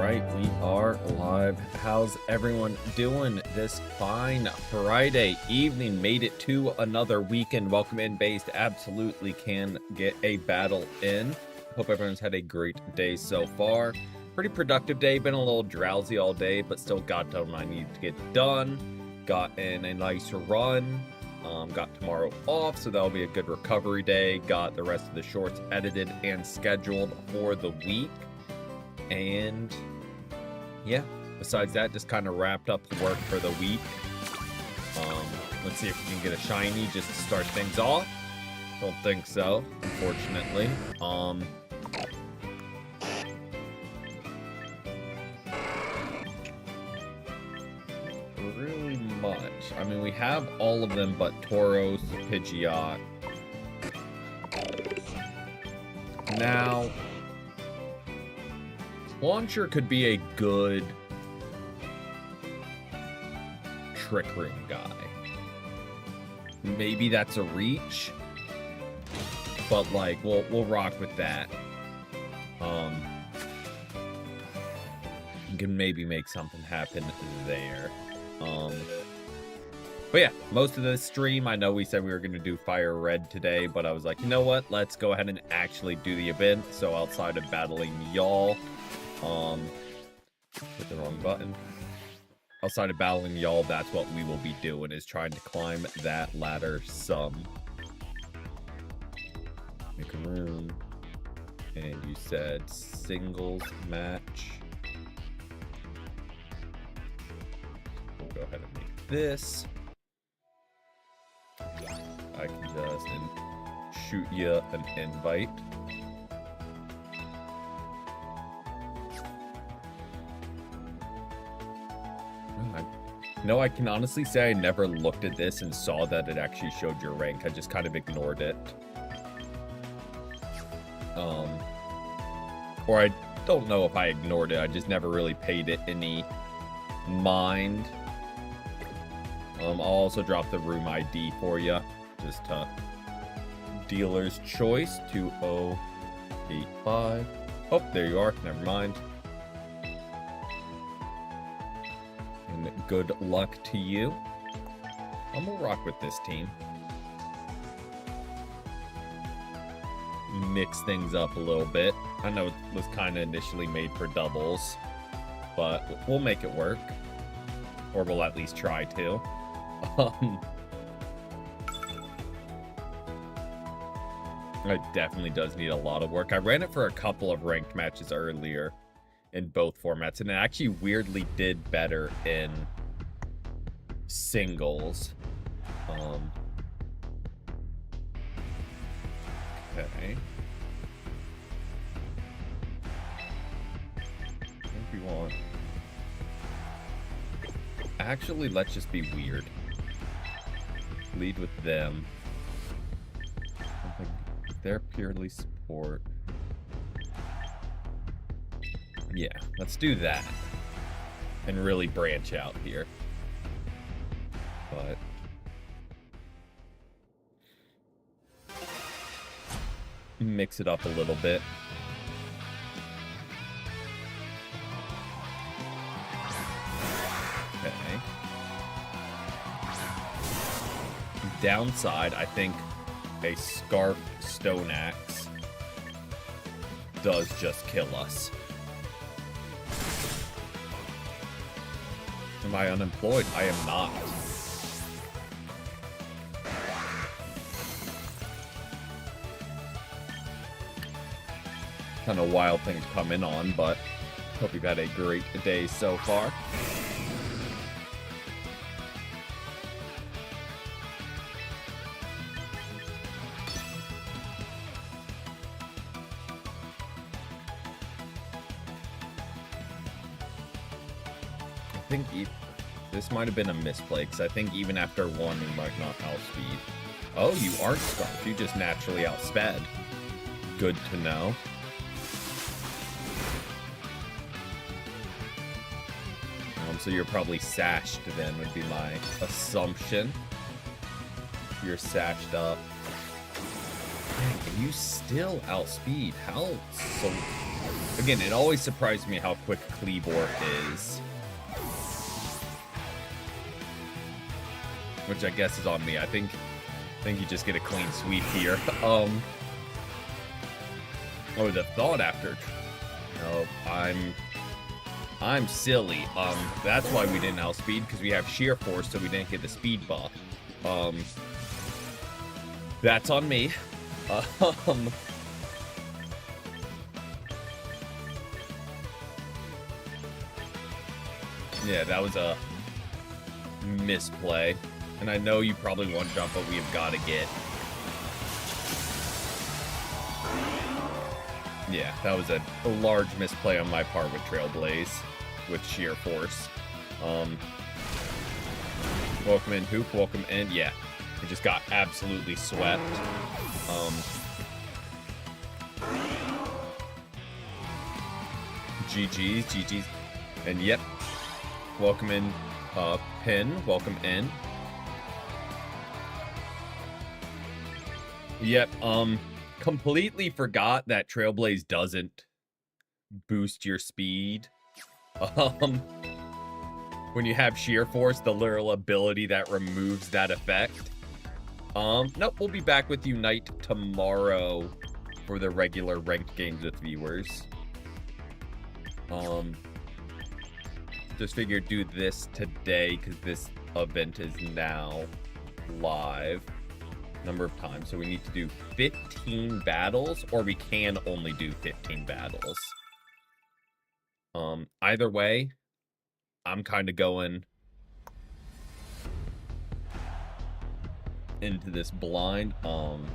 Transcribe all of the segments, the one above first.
right, we are live. How's everyone doing this fine Friday evening? Made it to another weekend. Welcome in, based. Absolutely can get a battle in. Hope everyone's had a great day so far. Pretty productive day. Been a little drowsy all day, but still got done what I needed to get done. Got in a nice run. Got tomorrow off, so that'll be a good recovery day. Got the rest of the shorts edited and scheduled for the week. And yeah, besides that, just kind of wrapped up work for the week. Let's see if we can get a shiny just to start things off. Don't think so, unfortunately. Really much. I mean, we have all of them but Tauros, Pidgeot. Now, Launcher could be a good Trick Room guy. Maybe that's a reach, but like we'll rock with that. You can maybe make something happen there. But yeah, most of the stream, I know we said we were going to do Fire Red today, but I was like, you know what? Let's go ahead and actually do the event. So outside of battling y'all, hit the wrong button. Outside of battling y'all, that's what we will be doing, is trying to climb that ladder some. Make a room. And you said singles match. We'll go ahead and make this. I can just shoot you an invite. No, I can honestly say I never looked at this and saw that it actually showed your rank. I just kind of ignored it. Or I don't know if I ignored it. I just never really paid it any mind. I'll also drop the room ID for you. Just dealer's choice 2085. Oh, there you are. Never mind. And good luck to you. I'm gonna rock with this team. Mix things up a little bit. I know it was kind of initially made for doubles, but we'll make it work. Or we'll at least try to. It definitely does need a lot of work. I ran it for a couple of ranked matches earlier in both formats, and it actually weirdly did better in singles. Okay. I think we want... Actually, let's just be weird. Lead with them. They're purely support. Yeah, let's do that. And really branch out here. But... mix it up a little bit. Okay. Downside, I think a Scarf Stone Axe does just kill us. Am I unemployed? I am not. Kind of wild thing to come in on, but hope you've had a great day so far. I think this might have been a misplay, because I think even after one, we might not outspeed. Oh, you aren't stumped. You just naturally outsped. Good to know. So you're probably sashed then, would be my assumption. You're sashed up. Dang, and you still outspeed. How so Again, it always surprised me how quick Kleebor is. Which I guess is on me. I think you just get a clean sweep here. I would have thought after. No, I'm silly. That's why we didn't outspeed, because we have sheer force, so we didn't get the speed buff. That's on me. Yeah, that was a misplay. And I know you probably want jump, but we have got to get. Yeah, that was a large misplay on my part with Trailblaze, with sheer force. Welcome in, Hoop. Welcome in. Yeah, we just got absolutely swept. GG's. And yep, welcome in, Pin. Welcome in. Yep, completely forgot that Trailblaze doesn't boost your speed. When you have sheer force, the literal ability that removes that effect. Nope, we'll be back with Unite tomorrow for the regular ranked games with viewers. Just figured do this today because this event is now live. Number of times, so we need to do 15 battles, or we can only do 15 battles. Either way, I'm kind of going into this blind, and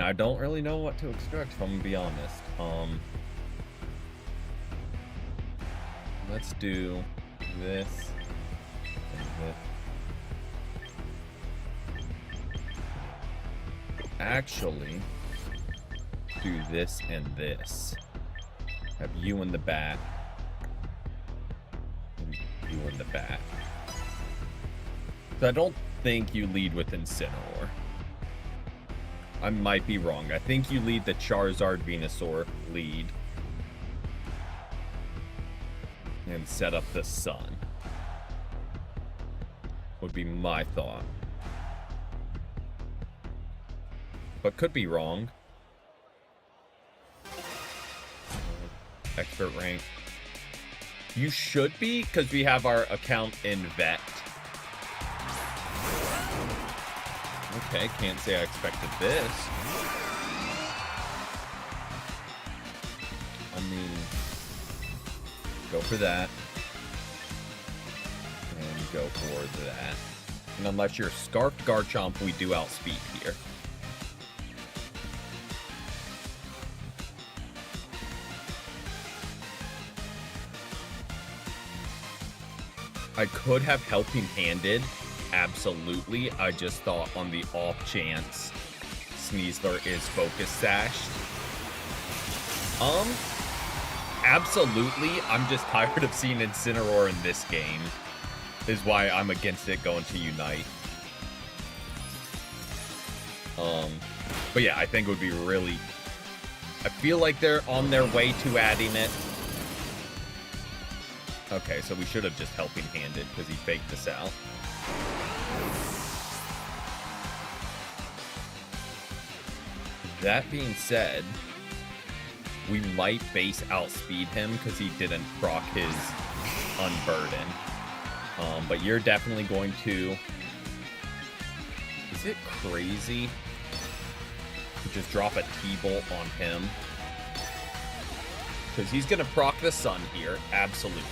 I don't really know what to expect, if I'm gonna be honest. Let's do this and this. Actually, do this and this. Have you in the back. And you in the back. So I don't think you lead with Incineroar. I might be wrong. I think you lead the Charizard Venusaur lead. And set up the Sun. Would be my thought. But could be wrong. Expert rank. You should be, because we have our account in Vet. Okay, can't say I expected this. I mean, go for that. And go for that. And unless you're Scarfed Garchomp, we do outspeed here. I could have Helping Handed, absolutely. I just thought on the off chance Sneasler is Focus Sashed. Absolutely. I'm just tired of seeing Incineroar in this game, is why I'm against it going to Unite. But yeah, I think it would be really... I feel like they're on their way to adding it. Okay, so we should have just Helping Handed because he faked us out. That being said, we might base outspeed him because he didn't proc his Unburden. But you're definitely going to... Is it crazy to just drop a T-Bolt on him? Because he's going to proc the Sun here. Absolutely.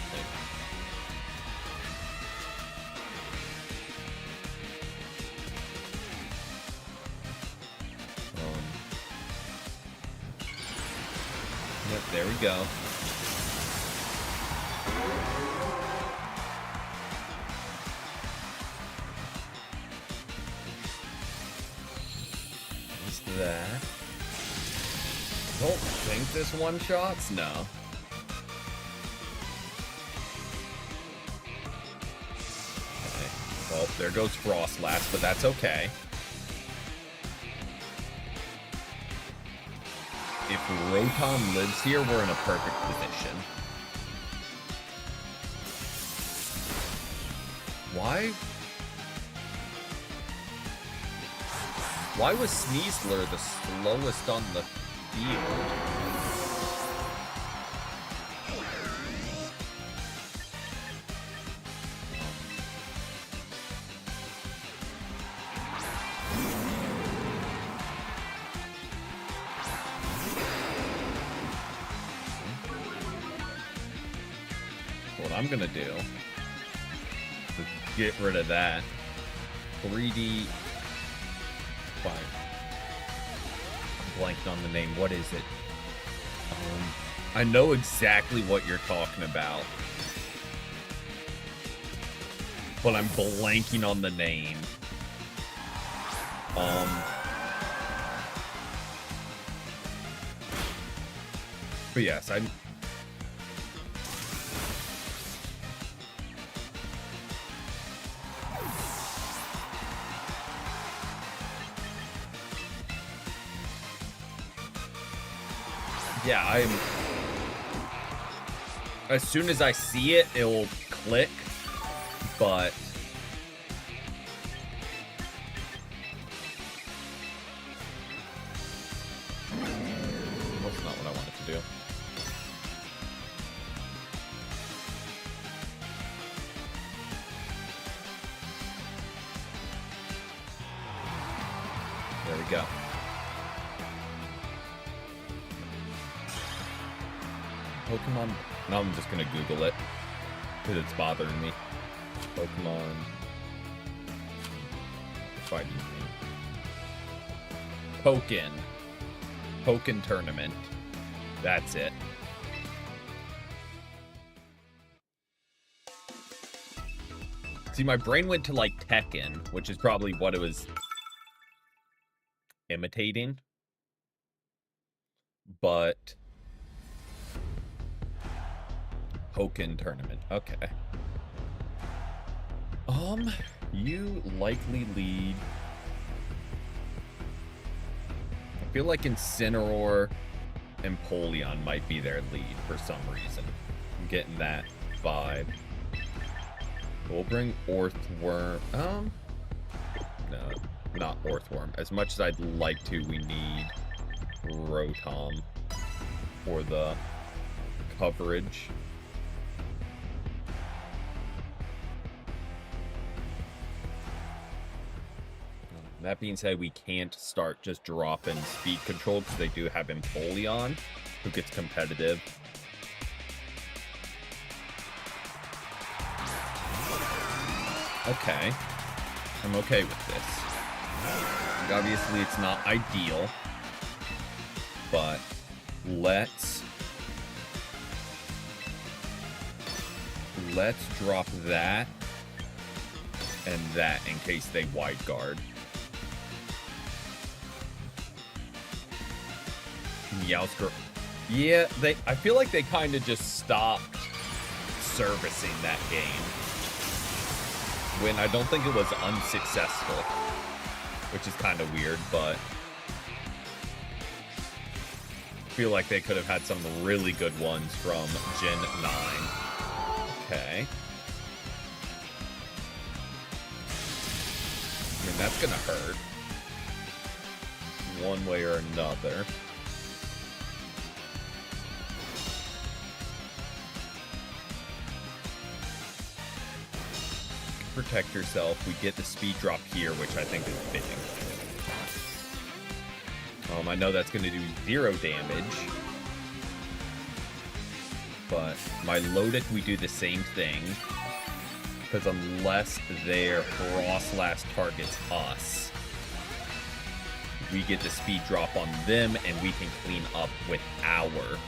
Yep, there we go. What's that? I don't think this one-shots? No. Okay. Well, there goes Frostlass, but that's okay. If Rotom lives here, we're in a perfect position. Why was Sneasler the slowest on the field? What I'm gonna do is get rid of that 3D. Fine. I'm blanking on the name. What is it? I know exactly what you're talking about, but I'm blanking on the name. But yes, yeah, as soon as I see it, it will click, but that's not what I wanted to do. There we go. Pokemon. Now I'm just gonna Google it because it's bothering me. Pokemon fighting game. Pokken tournament. That's it. See, my brain went to like Tekken, which is probably what it was imitating, but Pokken tournament. Okay. You likely lead. I feel like Incineroar and Polion might be their lead for some reason. I'm getting that vibe. We'll bring Orthworm. No, not Orthworm. As much as I'd like to, we need Rotom for the coverage. That being said, we can't start just dropping speed control because they do have Empoleon, who gets competitive. Okay. I'm okay with this. Obviously, it's not ideal, but let's drop that and that in case they wide guard. Meowscur. Yeah, I feel like they kind of just stopped servicing that game. When I don't think it was unsuccessful, which is kind of weird, but I feel like they could have had some really good ones from Gen 9. Okay. I mean, that's gonna hurt one way or another. Protect yourself. We get the speed drop here, which I think is fitting. I know that's going to do 0 damage, but my Lodic, we do the same thing, because unless their Froslass targets us, we get the speed drop on them, and we can clean up with our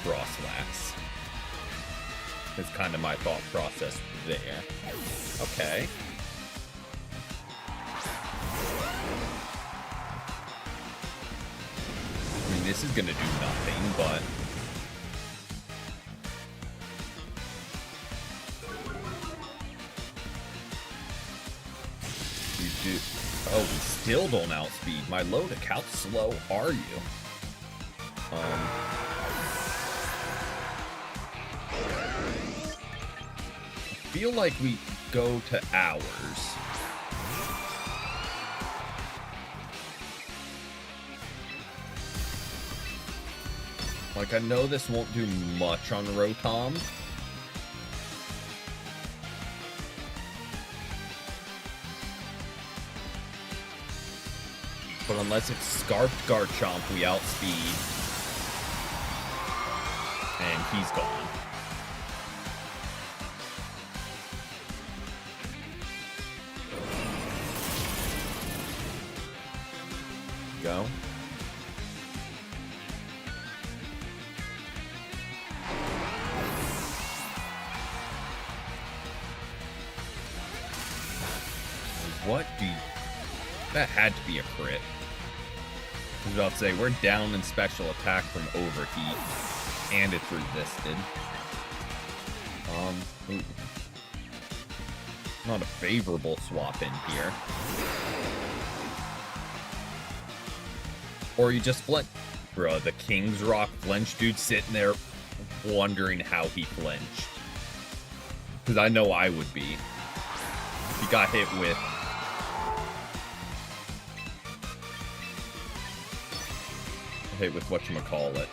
Froslass. That's kind of my thought process there. Okay. I mean, this is gonna do nothing, but you do. Oh, we still don't outspeed my Lodic. How slow are you? I feel like we go to ours. Like, I know this won't do much on Rotom. But unless it's Scarfed Garchomp, we outspeed. And he's gone. Go. What do you... That had to be a crit. I was about to say, we're down in special attack from Overheat. And it's resisted. Ooh. Not a favorable swap in here. Or you just flinch. Bro, the King's Rock flinch dude sitting there wondering how he flinched. Because I know I would be. He got hit with... whatchamacallit.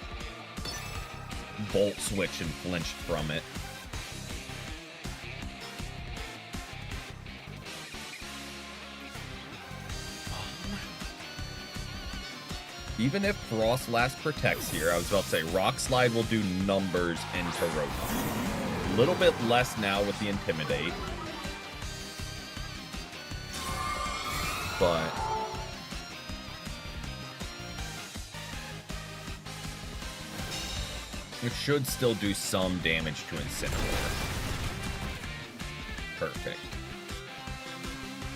Bolt switch and flinched from it. Even if Frost protects here, I was about to say Rock Slide will do numbers into Rotom. A little bit less now with the Intimidate. But it should still do some damage to Incineroar. Perfect.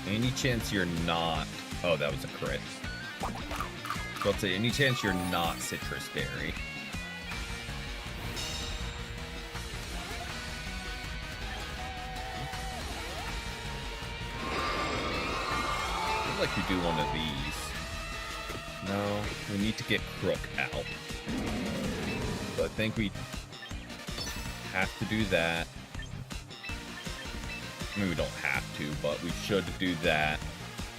Any chance you're not... Oh, that was a crit. So I'll say, any chance you're not Citrus Berry? I feel like you do one of these. No, we need to get Crook out. So I think we have to do that. I mean, we don't have to, but we should do that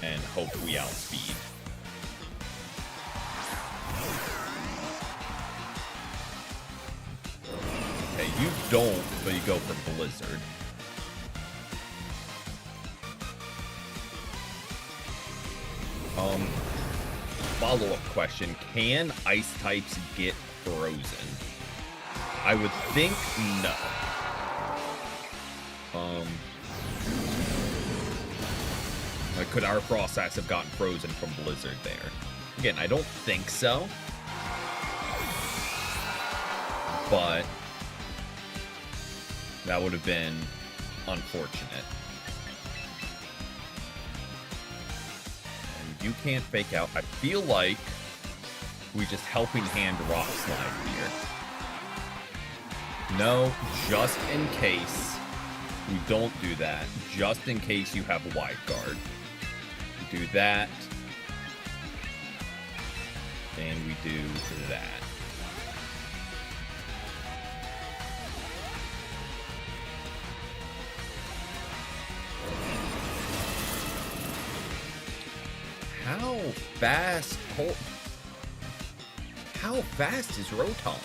and hope we outspeed. Okay, you don't, but you go for Blizzard. Follow-up question. Can ice types get frozen? I would think no. Like, could our Frost Axe have gotten frozen from Blizzard there? Again, I don't think so. But that would have been unfortunate. And you can't fake out. I feel like we just helping hand Rock Slide here. No, just in case we don't do that. Just in case you have a Wide Guard. We do that. And we do that. How fast is Rotom?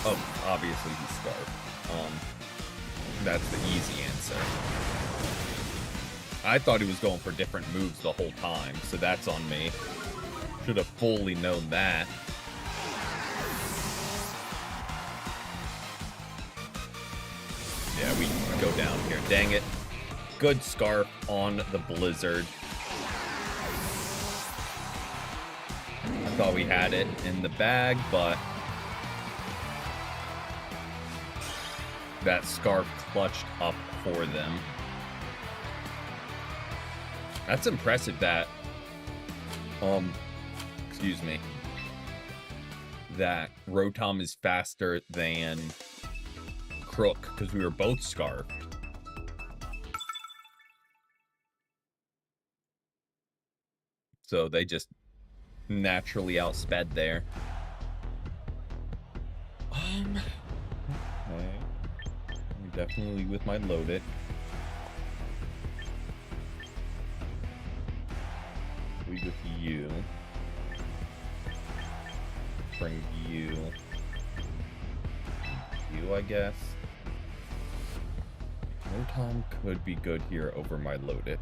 Oh, obviously he's Scarf. That's the easy answer. I thought he was going for different moves the whole time, so that's on me. Should have fully known that. Yeah, we go down here. Dang it. Good Scarf on the Blizzard. I thought we had it in the bag, but that Scarf clutched up for them. That's impressive that, excuse me, that Rotom is faster than Crook, because we were both Scarfed. So they just naturally outsped there. Okay. Definitely with my load it. We with you. Bring you. You, I guess. Rotom could be good here over my load it.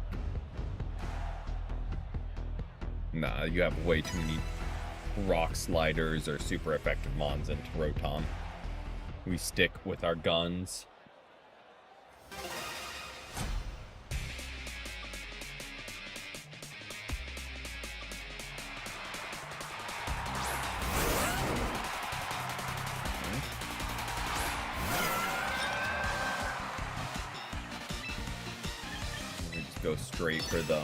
Nah, you have way too many rock sliders or super effective mons into Rotom. We stick with our guns. We just go straight for the...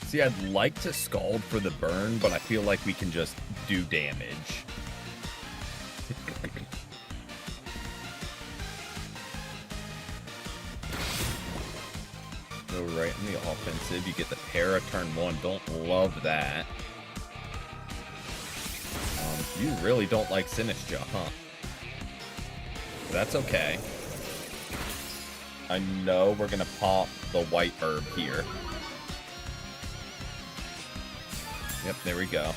See, I'd like to Scald for the burn, but I feel like we can just do damage. Go right in the offensive. You get the para turn 1. Don't love that. You really don't like Sinistcha, huh? But that's okay. I know we're gonna pop the white herb here. Yep, there we go.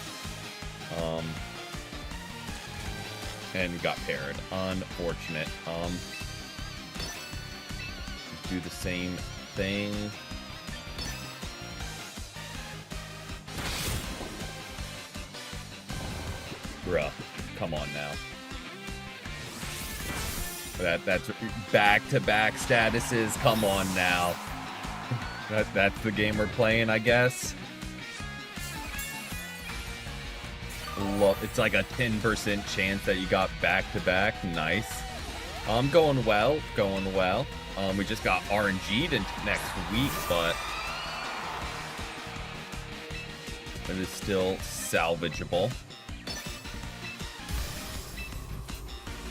And got paired. Unfortunate. Do the same thing. Bruh, come on now. That's back-to-back statuses. Come on now. That's the game we're playing, I guess. Look, it's like a 10% chance that you got back-to-back. Nice. Going well. Going well. We just got RNG'd into next week, but it is still salvageable.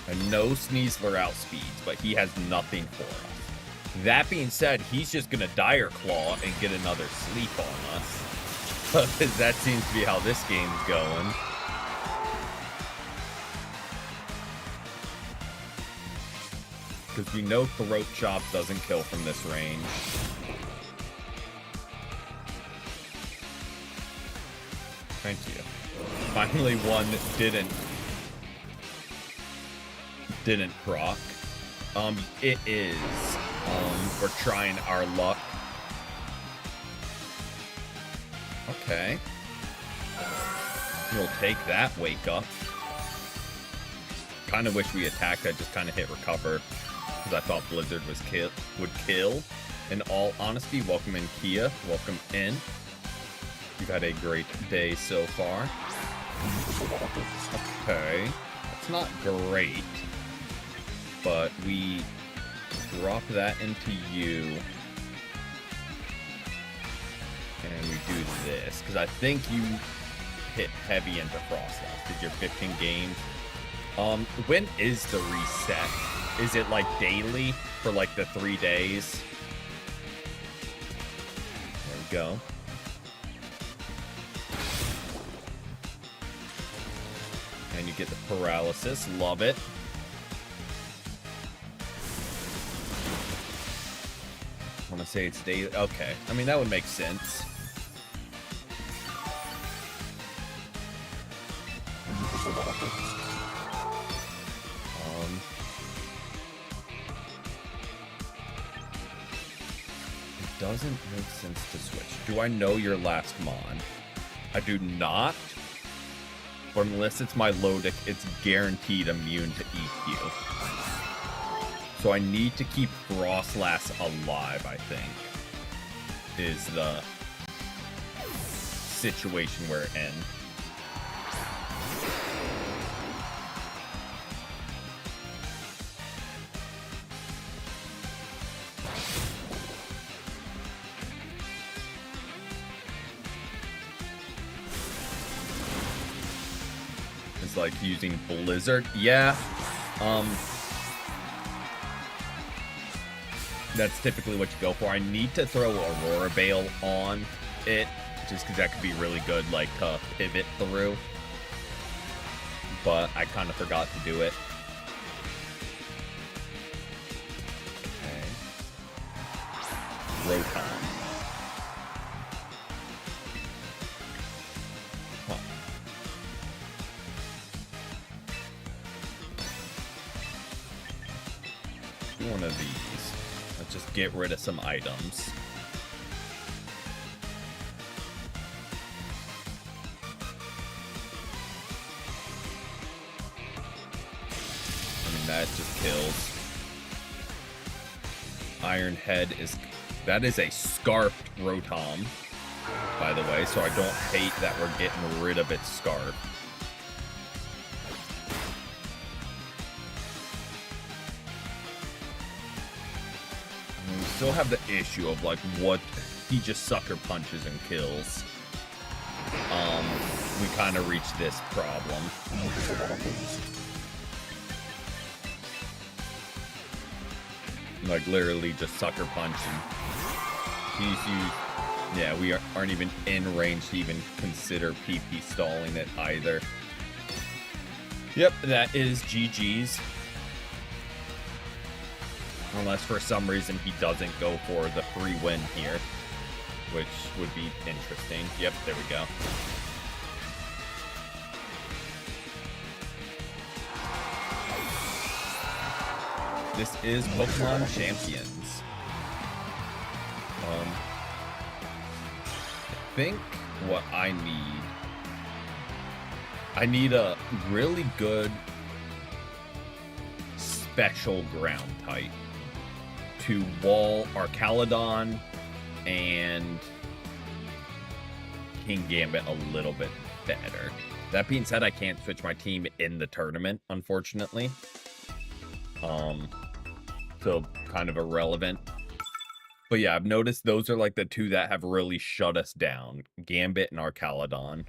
And no Sneasler outspeeds, but he has nothing for us. That being said, he's just going to Dire Claw and get another sleep on us. Because that seems to be how this game's going. Because we know Throat Chop doesn't kill from this range. Thank you. Finally one didn't proc. It is. We're trying our luck. Okay. We'll take that wake up. Kind of wish we attacked. I just kind of hit recover because I thought Blizzard would kill. In all honesty, welcome in, Kia. Welcome in. You've had a great day so far. Okay. It's not great, but we drop that into you. And we do this, because I think you hit heavy into Frostlass. Did your 15 games? When is the reset? Is it like daily for like the 3 days? There we go. And you get the paralysis. Love it. I want to say it's daily. Okay. I mean, that would make sense. It doesn't make sense to switch. Do I know your last mon? I do not. But unless it's my Lodic, it's guaranteed immune to EQ. So I need to keep Frostlass alive, I think, is the situation we're in. It's like using Blizzard. Yeah. that's typically what you go for. I need to throw Aurora Veil on it, just because that could be really good, like, to pivot through. But I kind of forgot to do it. Okay. Rotom. Huh. Do one of these. Let's just get rid of some items. That just kills. Iron Head is... That is a scarfed Rotom, by the way, so I don't hate that we're getting rid of its scarf. And we still have the issue of, like, what he just sucker punches and kills. We kind of reached this problem. Like, literally just sucker punching. Yeah, we aren't even in range to even consider PP stalling it either. Yep, that is GG's. Unless for some reason he doesn't go for the free win here, which would be interesting. Yep, there we go. This is Pokemon Champions. I think what I need a really good special ground type to wall Archaludon and King Gambit a little bit better. That being said, I can't switch my team in the tournament, unfortunately. So kind of irrelevant. But yeah, I've noticed those are like the two that have really shut us down. Gambit and Archaludon.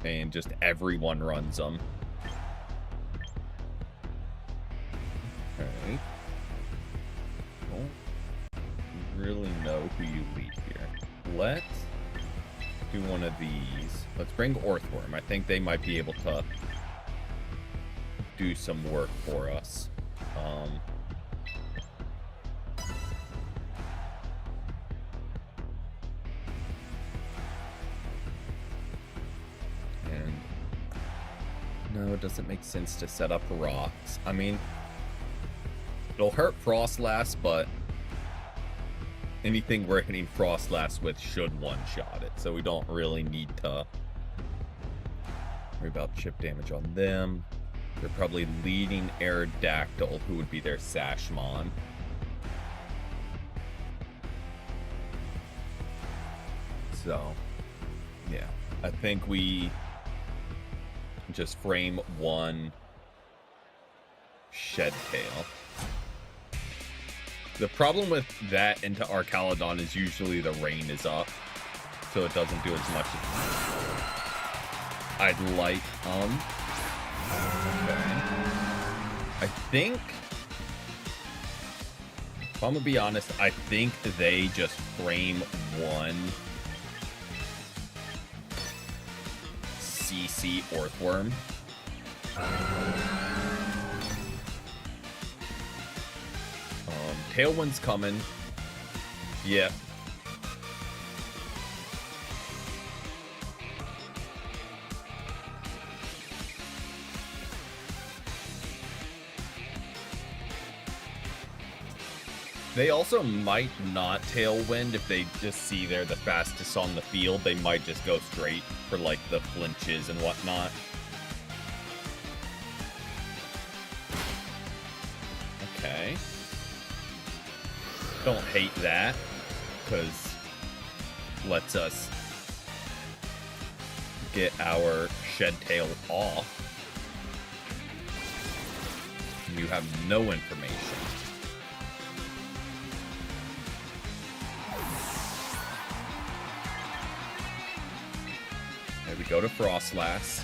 And just everyone runs them. Okay. Don't really know who you lead here. Let's do one of these. Let's bring Orthworm. I think they might be able to do some work for us. And no, it doesn't make sense to set up rocks. I mean, it'll hurt Frostlass, but anything we're hitting Frostlass with should one-shot it, so we don't really need to worry about chip damage on them. They're probably leading Aerodactyl, who would be their Sashmon. So, yeah. I think we just frame one Shed Tail. The problem with that into Archaludon is usually the rain is up, so it doesn't do as much as I'd like. Okay. I think, if I'm gonna be honest, I think they just frame one CC Orthworm. Tailwind's coming. Yep. They also might not Tailwind if they just see they're the fastest on the field. They might just go straight for, like, the flinches and whatnot. Okay. Don't hate that, because lets us get our Shed Tail off. You have no information. There we go to Frostlass.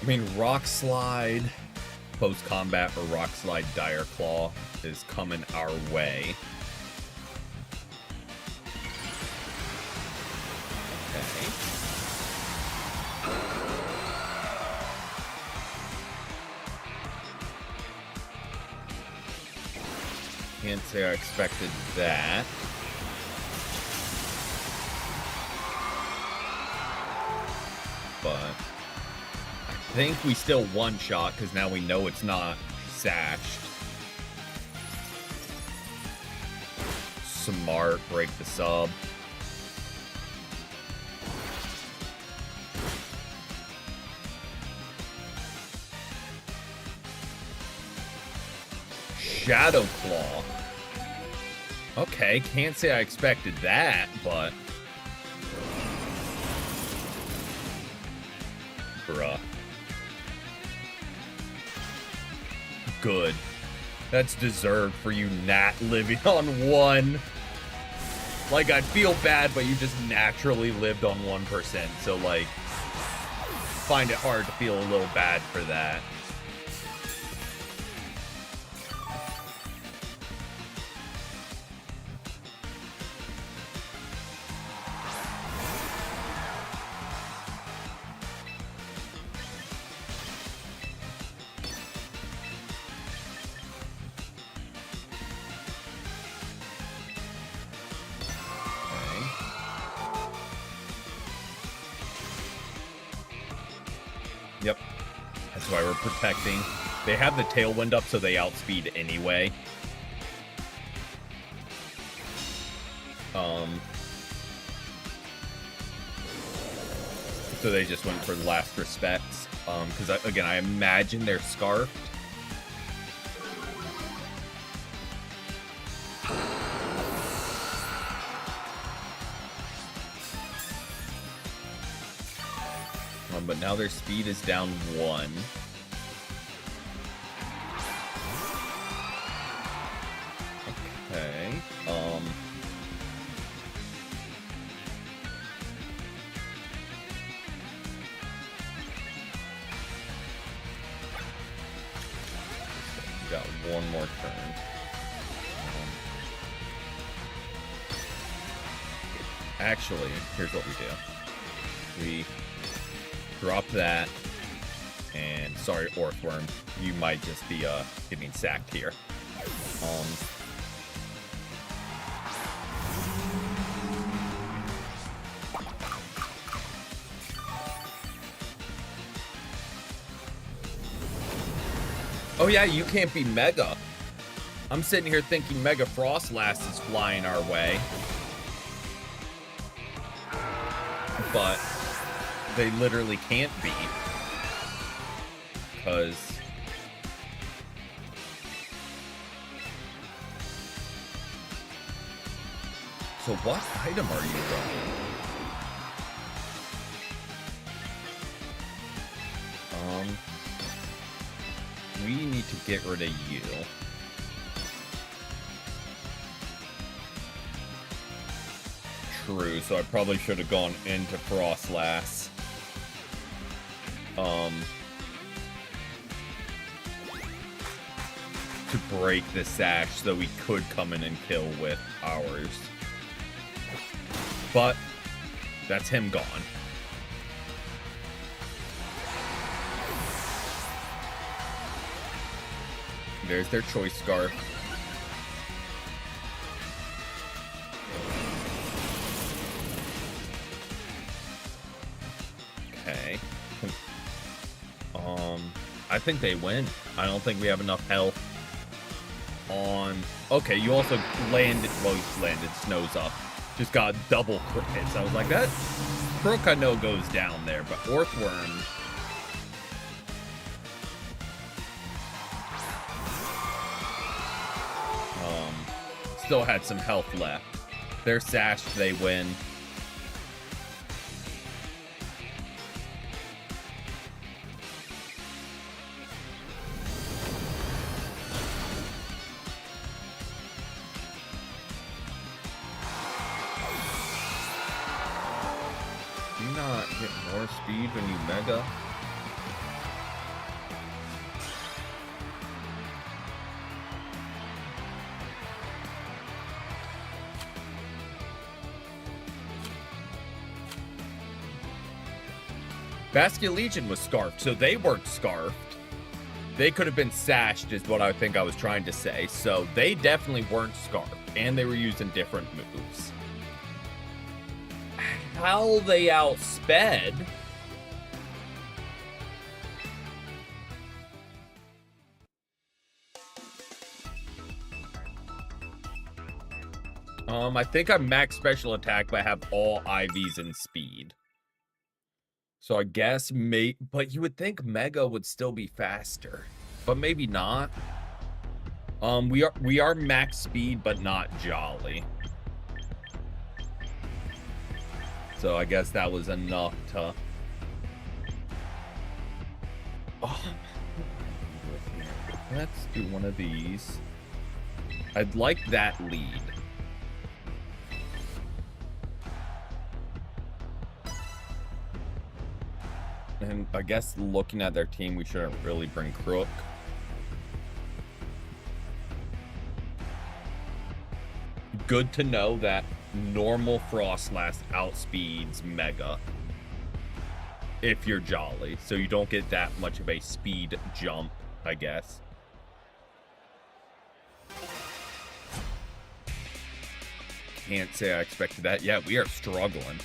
I mean, Rock Slide post-combat or Rock Slide Dire Claw is coming our way. Okay. Can't say I expected that. But I think we still one-shot because now we know it's not sashed. Smart, break the sub. Shadow Claw. Okay, can't say I expected that, but... Bruh. Good. That's deserved for you not living on 1. Like, I'd feel bad, but you just naturally lived on 1%. So, like, find it hard to feel a little bad for that. Yep. That's why we're protecting. They have the tailwind up, so they outspeed anyway. So they just went for last respects. Because, again, I imagine they're scarfed. But now their speed is down 1. Okay. We got one more turn. Actually, here's what we do. We drop that, and sorry, Orthworm, you might just be getting sacked here. Oh yeah, you can't be Mega. I'm sitting here thinking Mega Frostlass is flying our way, but they literally can't be, because so what item are you running? We need to get rid of you. True, so I probably should have gone into Frostlass. To break the sash so we could come in and kill with ours. But that's him gone. There's their choice scarf. Okay. I think they win. I don't think we have enough health on... Okay, you also landed... Well, you landed Snows up. Just got double crit hits. I was like, that Croak I know goes down there, but Orthworm... still had some health left. They're sashed, they win. Do you not get more speed when you Mega? Bastion Legion was scarfed, so they weren't scarfed. They could have been sashed, is what I think I was trying to say. So they definitely weren't scarfed, and they were using different moves. How they outsped? I think I'm max special attack, but I have all IVs in speed. So I guess but you would think Mega would still be faster, but maybe not. We are max speed, but not Jolly. So I guess that was enough to. Oh. Let's do one of these. I'd like that lead. And I guess looking at their team, we shouldn't really bring Crook. Good to know that normal Frostlass outspeeds Mega if you're Jolly, so you don't get that much of a speed jump, I guess. Can't say I expected that. Yeah, we are struggling.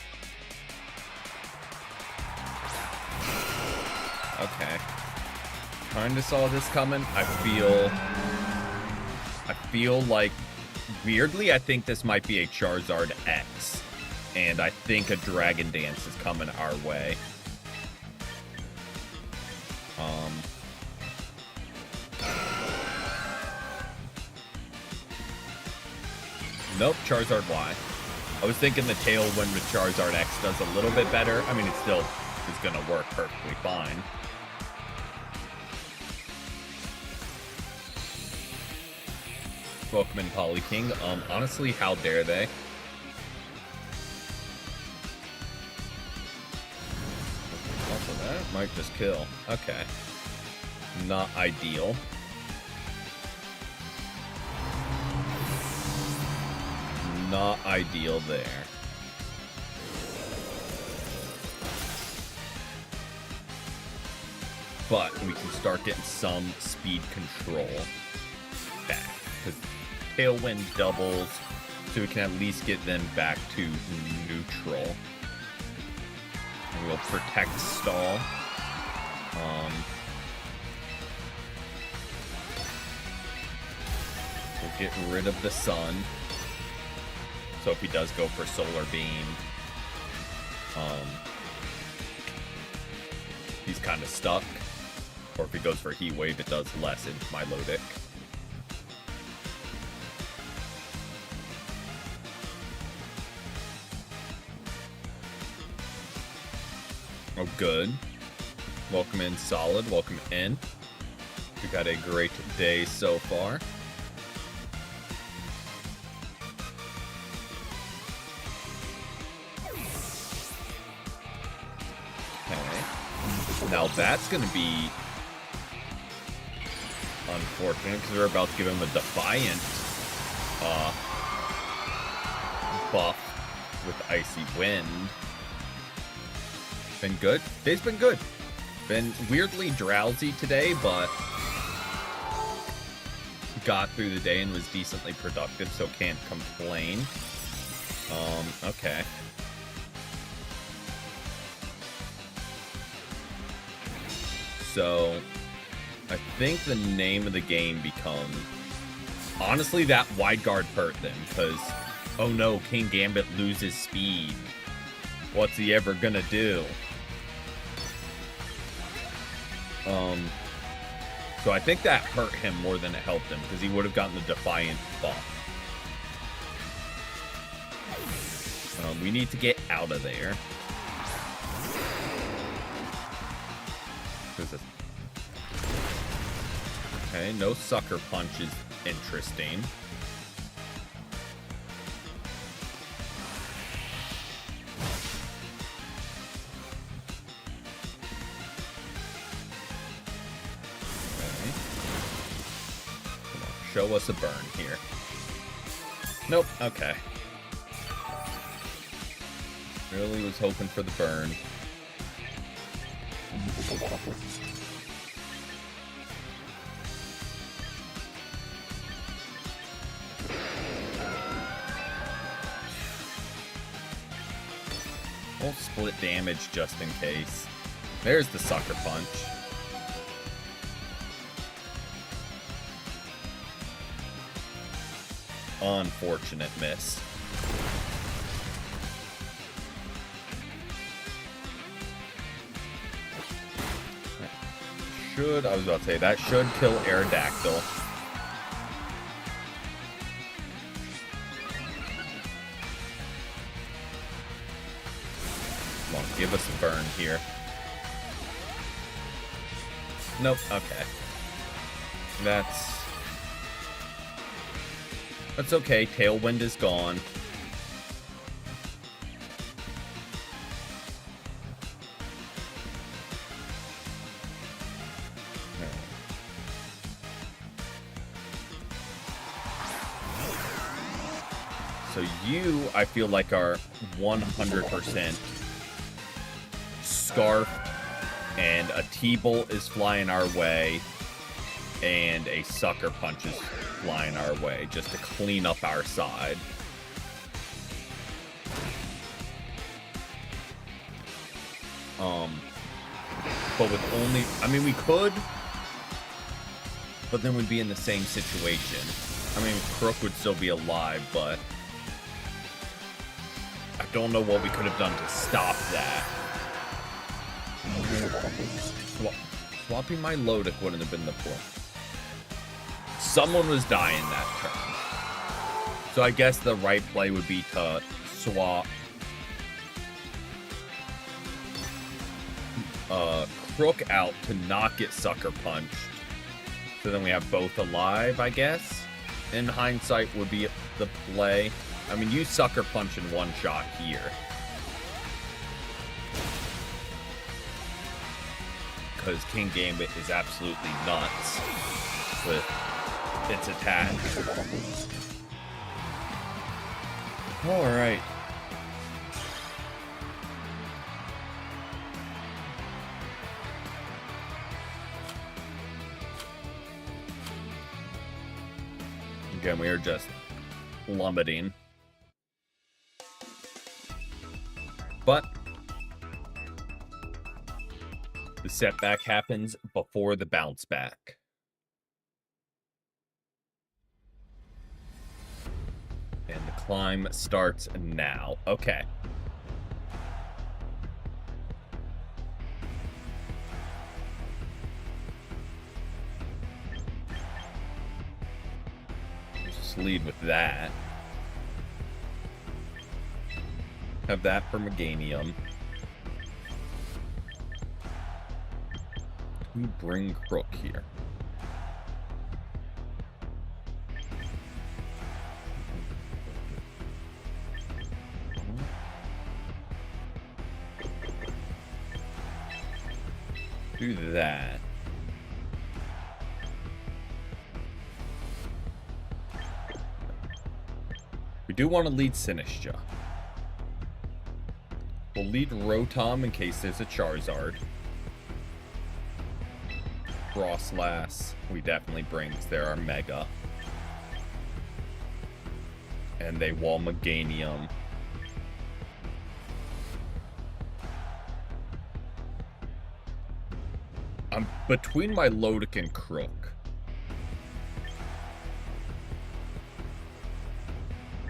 Okay. Kinda saw this coming. I feel like, weirdly, I think this might be a Charizard X. And I think a Dragon Dance is coming our way. Nope, Charizard Y. I was thinking the Tailwind with Charizard X does a little bit better. I mean, it still is going to work perfectly fine. Welcome in, Polyking. Honestly, how dare they? Also, that might just kill. Okay. Not ideal. Not ideal there. But we can start getting some speed control back. Because Tailwind doubles, so we can at least get them back to neutral. And we'll protect stall. We'll get rid of the sun. So if he does go for Solar Beam, he's kind of stuck. Or if he goes for Heat Wave, it does less in Milotic. Oh, good. Welcome in, Solid. Welcome in. We've had a great day so far. Okay. Now that's going to be unfortunate because we're about to give him a Defiant buff with Icy Wind. Been good. Day's been good. Been weirdly drowsy today, but got through the day and was decently productive, so can't complain. Okay. So, I think the name of the game becomes... Honestly, that wide guard hurt them, because... Oh no, King Gambit loses speed. What's he ever gonna do? So I think that hurt him more than it helped him, because he would have gotten the Defiant buff. We need to get out of there. Who's this? Okay, no Sucker Punch is interesting. Show us a burn here. Nope, okay. Really was hoping for the burn. We'll split damage just in case. There's the sucker punch. Unfortunate miss. I was about to say, that should kill Aerodactyl. Come on, give us a burn here. Nope, okay. That's okay, Tailwind is gone. So you, I feel like, are 100% scarfed, and a T-Bolt is flying our way, and a Sucker Punch is flying our way, just to clean up our side. But with only, I mean, we could, but then we'd be in the same situation. I mean, Crook would still be alive, but I don't know what we could have done to stop that. Swapping my Lodic wouldn't have been the point. Someone was dying that turn. So I guess the right play would be to swap Crook out to not get Sucker Punched. So then we have both alive, I guess. In hindsight would be the play. I mean, use Sucker Punch in one shot here. Because King Gambit is absolutely nuts with its attack. Alright. Again, we are just plummeting. But the setback happens before the bounce back. And the climb starts now. Okay. Just lead with that. Have that for Meganium. We bring Crook here. Do that. We do want to lead Sinistcha. We'll lead Rotom in case there's a Charizard. Frostlass, we definitely bring because they're our Mega. And they wall Meganium. I'm between my Lodic and Crook.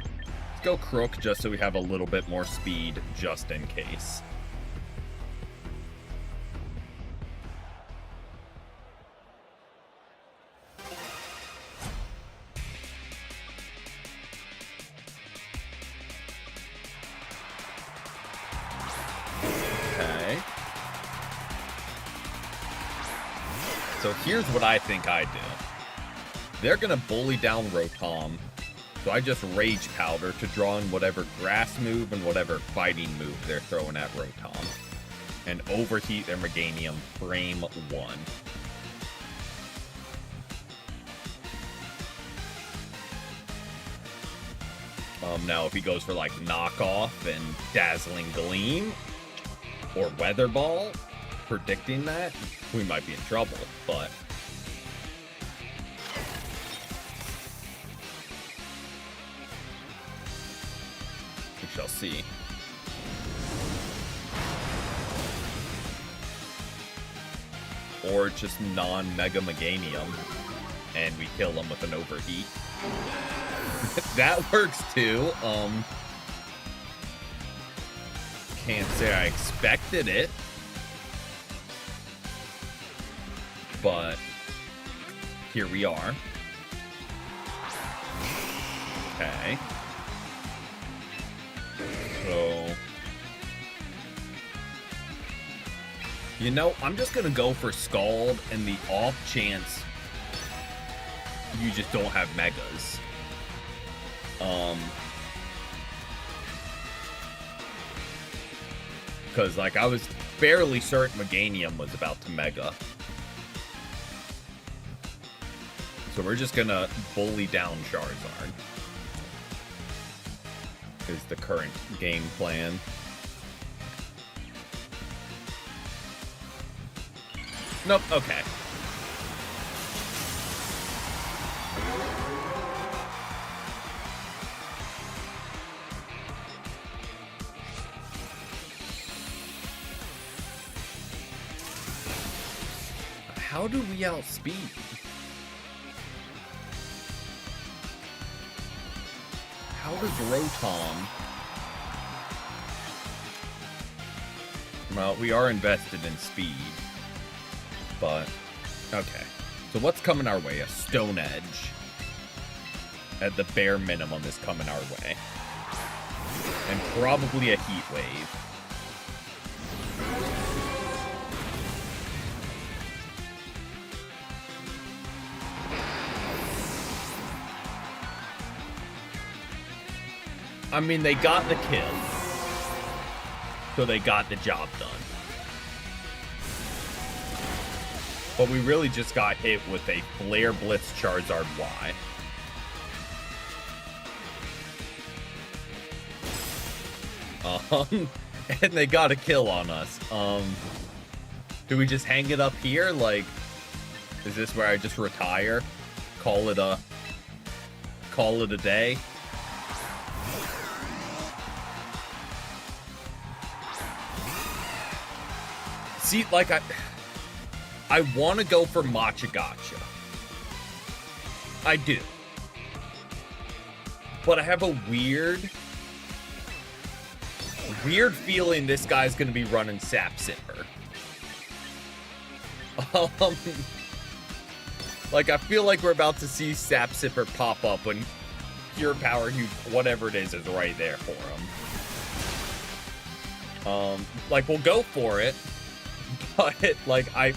Let's go Crook just so we have a little bit more speed just in case. So here's what I think I do. They're going to bully down Rotom, so I just Rage Powder to draw in whatever grass move and whatever fighting move they're throwing at Rotom. And overheat their Meganium frame 1. Now if he goes for like Knockoff and Dazzling Gleam, or Weather Ball, predicting that, we might be in trouble, but we shall see. Or just non-Mega Meganium, and we kill him with an overheat. That works too. Can't say I expected it, but here we are. Okay. So, you know, I'm just gonna go for Scald and the off chance you just don't have Megas. Because, like, I was fairly certain Meganium was about to Mega. So we're just gonna bully down Charizard. Is the current game plan. Nope, okay. How do we outspeed? How does Rotom? Well, we are invested in speed. But, okay. So what's coming our way? A Stone Edge. At the bare minimum is coming our way. And probably a Heat Wave. I mean, they got the kill. So they got the job done. But we really just got hit with a Flare Blitz Charizard Y. And they got a kill on us. Do we just hang it up here? Like, is this where I just retire? Call it a day? See, like, I want to go for Matcha Gotcha. I do. But I have a weird feeling this guy's going to be running Sap Sipper. Like, I feel like we're about to see Sap Sipper pop up when Pure Power, whatever it is right there for him. Like, we'll go for it. But, like, I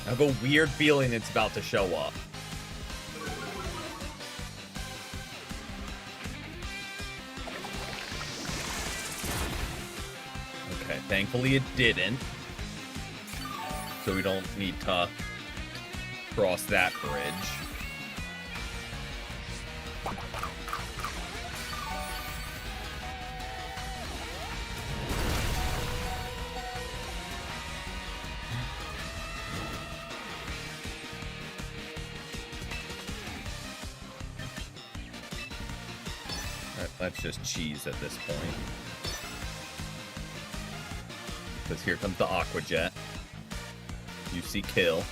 have a weird feeling it's about to show up. Okay, thankfully it didn't. So we don't need to cross that bridge. That's just cheese at this point. Because here comes the Aqua Jet. You see kill.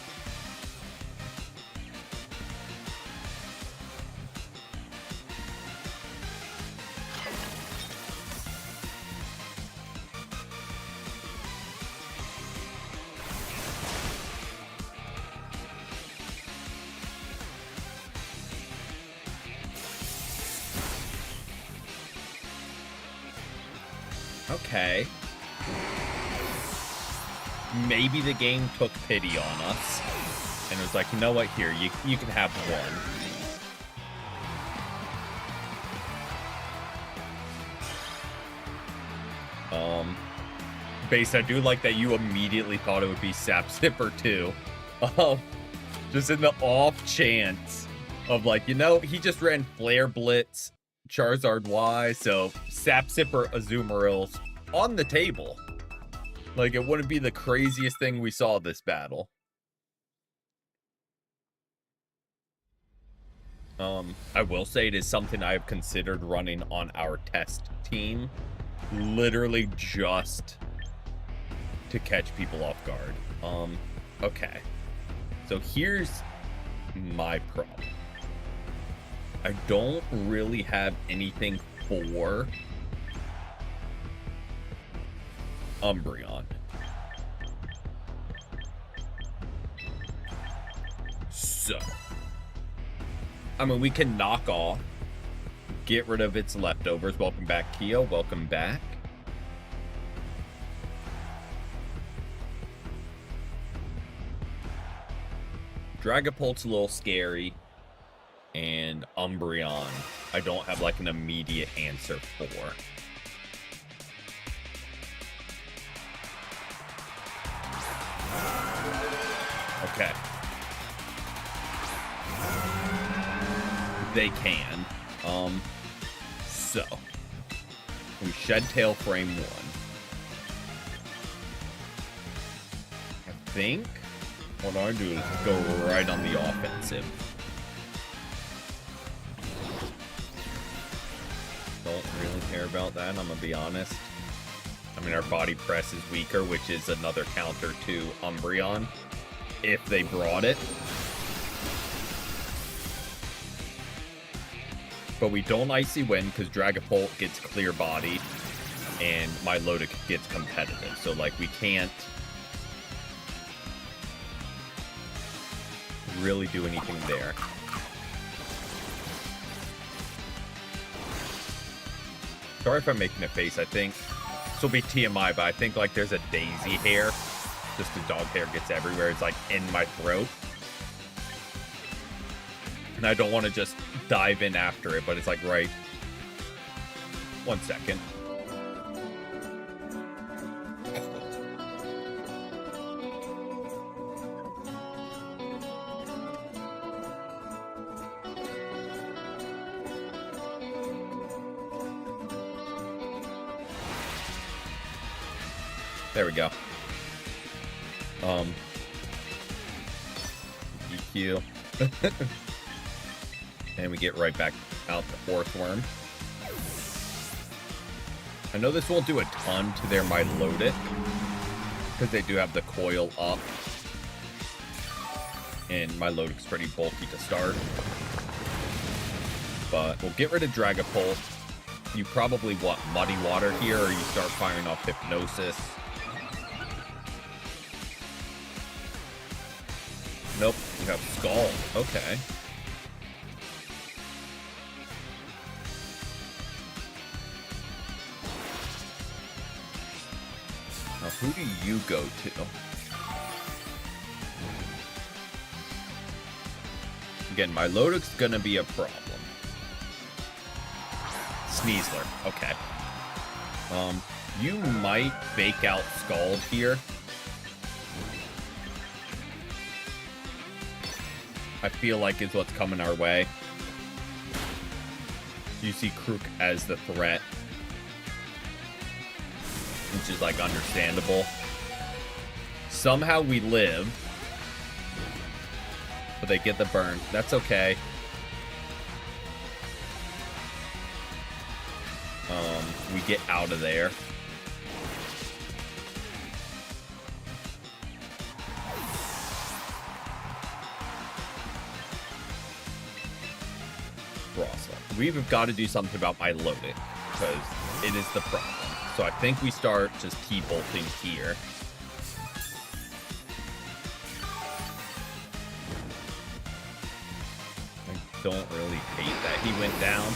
Okay. Maybe the game took pity on us and was like, you know what, here, you can have one. Base, I do like that you immediately thought it would be Sap Sipper too. Just in the off chance of, like, you know, he just ran Flare Blitz, Charizard Y, so Sap Sipper Azumarill's on the table. Like, it wouldn't be the craziest thing we saw this battle. I will say it is something I've considered running on our test team. Literally just to catch people off guard. Okay. So here's my problem. I don't really have anything for Umbreon. So, I mean, we can knock off, get rid of its leftovers. Welcome back, Keo. Welcome back. Dragapult's a little scary. And Umbreon, I don't have like an immediate answer for. Okay. They can. So we shed Tail Frame 1. I think what I do is go right on the offensive. Don't really care about that, I'm gonna be honest. I mean, our body press is weaker, which is another counter to Umbreon, if they brought it. But we don't Icy Wind, because Dragapult gets clear body, and Milotic gets competitive. So, like, we can't really do anything there. Sorry if I'm making a face. I think this will be TMI, but I think like there's a daisy hair. Just the dog hair gets everywhere. It's like in my throat. And I don't want to just dive in after it, but it's like right. 1 second. There we go. EQ. And we get right back out the Orthworm. I know this won't do a ton to their Milotic, because they do have the coil up. And Milotic's pretty bulky to start. But we'll get rid of Dragapult. You probably want Muddy Water here, or you start firing off Hypnosis. Nope, you have Scald. Okay. Now, who do you go to? Again, Milotic's gonna be a problem. Sneasler. Okay. You might fake out Scald here. I feel like is what's coming our way. You see Crook as the threat, which is like understandable. Somehow we live, but they get the burn. That's okay. We get out of there. We've got to do something about Milotic, because it is the problem. So I think we start just T-bolting here. I don't really hate that he went down.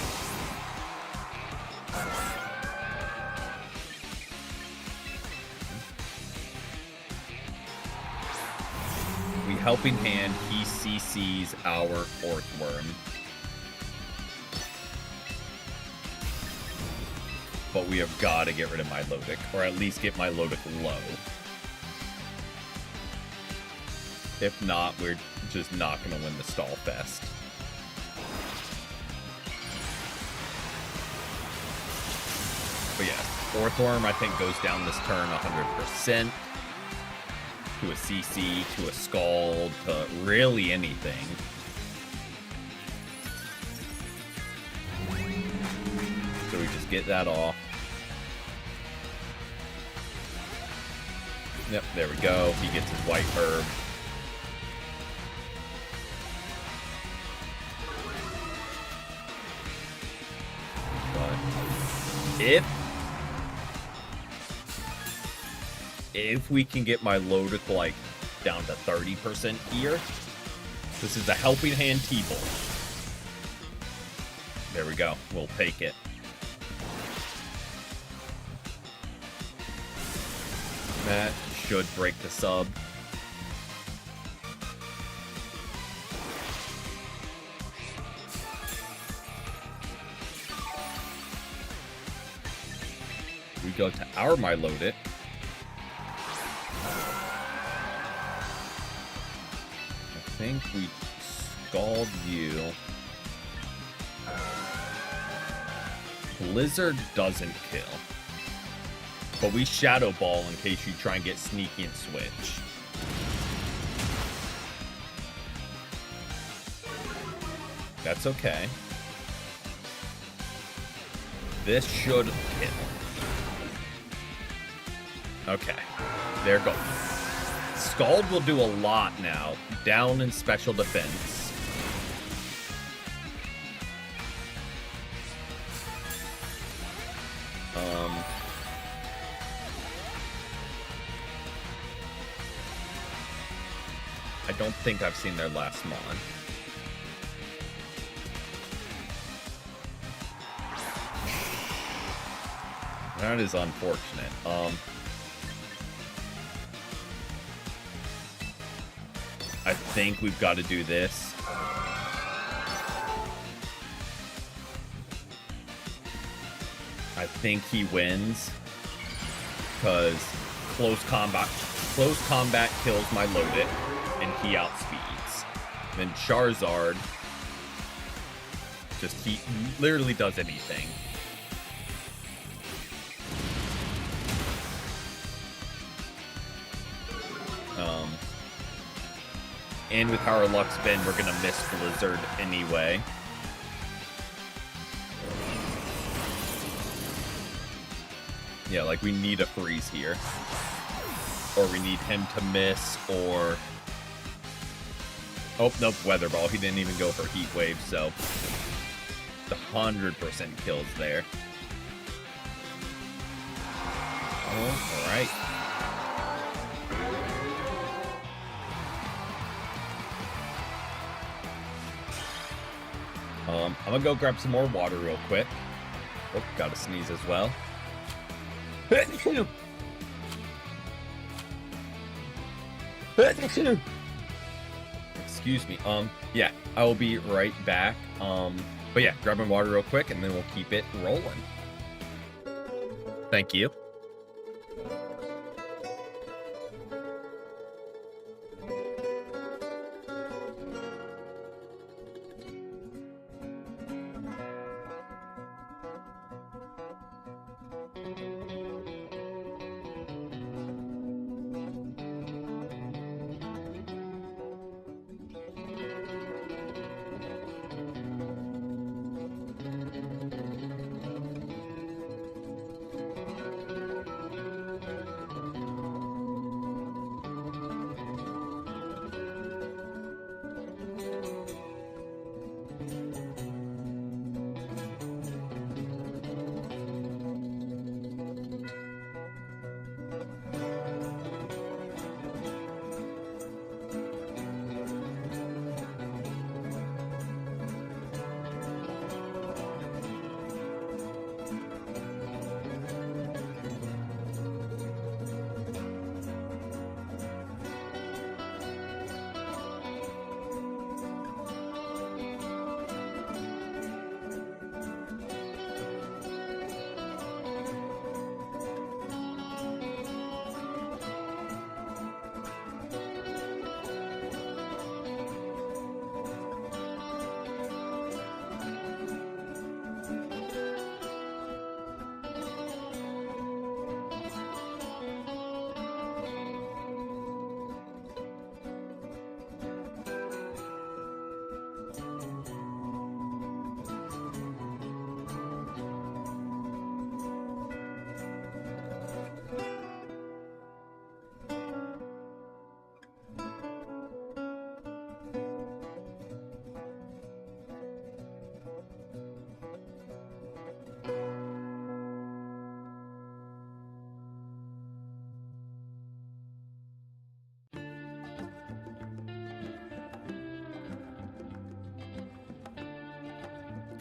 We Helping Hand, he CCs our Orthworm. But we have got to get rid of Milotic, or at least get Milotic low. If not, we're just not going to win the stall fest. But yeah, Orthworm, I think, goes down this turn 100%. To a CC, to a Scald, to really anything. So we just get that off. Yep, there we go. He gets his white herb. But if we can get my Loadic, like, down to 30% here, this is a helping hand T-Bolt. There we go. We'll take it. That should break the sub. We go to our Milotic. I think we Scald you. Blizzard doesn't kill. But we Shadow Ball in case you try and get sneaky and switch. That's okay. This should hit. Okay. There goes. Scald will do a lot now. Down in special defense. I don't think I've seen their last Mon. That is unfortunate. I think we've got to do this. I think he wins because close combat kills my Loadic and he outspeeds. Then Charizard he literally does anything. And with our luck spin, we're gonna miss Blizzard anyway. Yeah, like we need a freeze here. Or we need him to miss, or... Oh, nope, Weather Ball. He didn't even go for Heat Wave, so... The 100% kills there. Oh, alright. I'm gonna go grab some more water real quick. Oh, gotta sneeze as well. Excuse me. Yeah, I will be right back. But yeah, grabbing water real quick and then we'll keep it rolling. Thank you.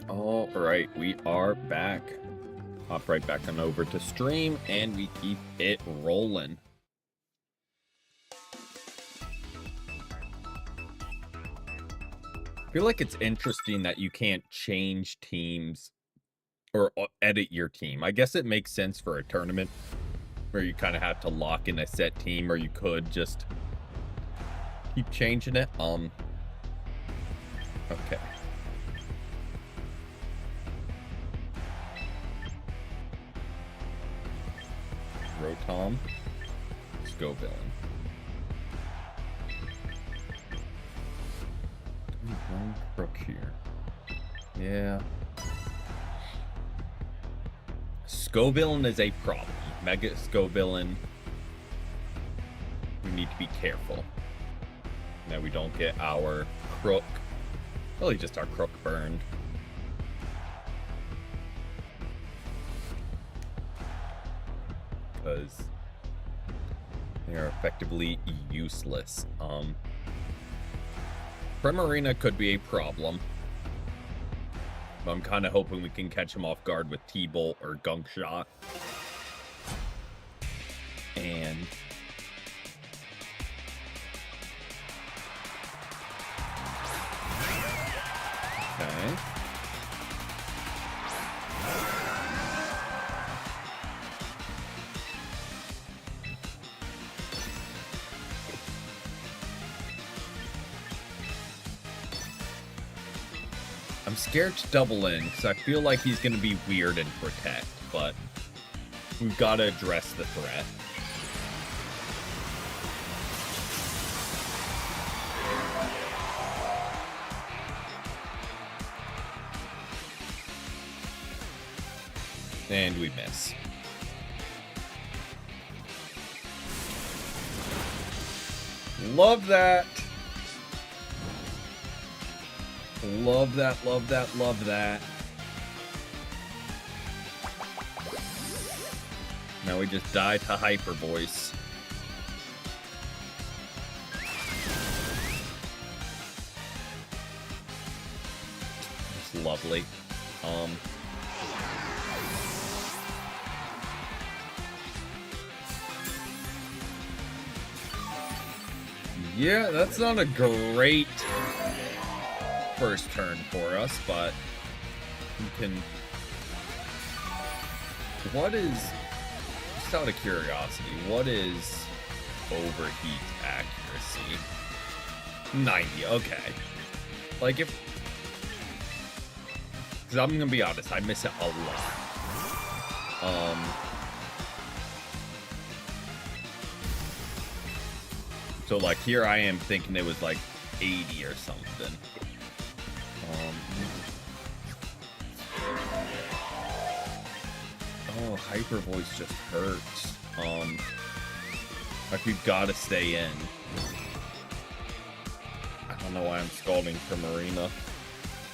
All right, we are back. Hop right back on over to stream, and we keep it rolling. I feel like it's interesting that you can't change teams or edit your team. I guess it makes sense for a tournament where you kind of have to lock in a set team, or you could just keep changing it. Okay. Rotom, Scoville. One crook here. Yeah. Scoville is a problem. Mega Scoville. We need to be careful that we don't get our crook, really just our crook burned. Because they are effectively useless. Primarina could be a problem. But I'm kind of hoping we can catch him off guard with T-Bolt or Gunk Shot. And okay. I'm scared to double in because I feel like he's going to be weird and protect, but we've got to address the threat. And we miss. Love that. Love that, love that, love that. Now we just die to Hyper Voice. It's lovely. Yeah, that's not a great first turn for us, but we can. What is, just out of curiosity, what is overheat accuracy? 90, okay. Like if, because I'm gonna be honest, I miss it a lot. So like here I am thinking it was like 80 or something. Oh, Hyper Voice just hurts. Like we've got to stay in. I don't know why I'm scalding for Marina.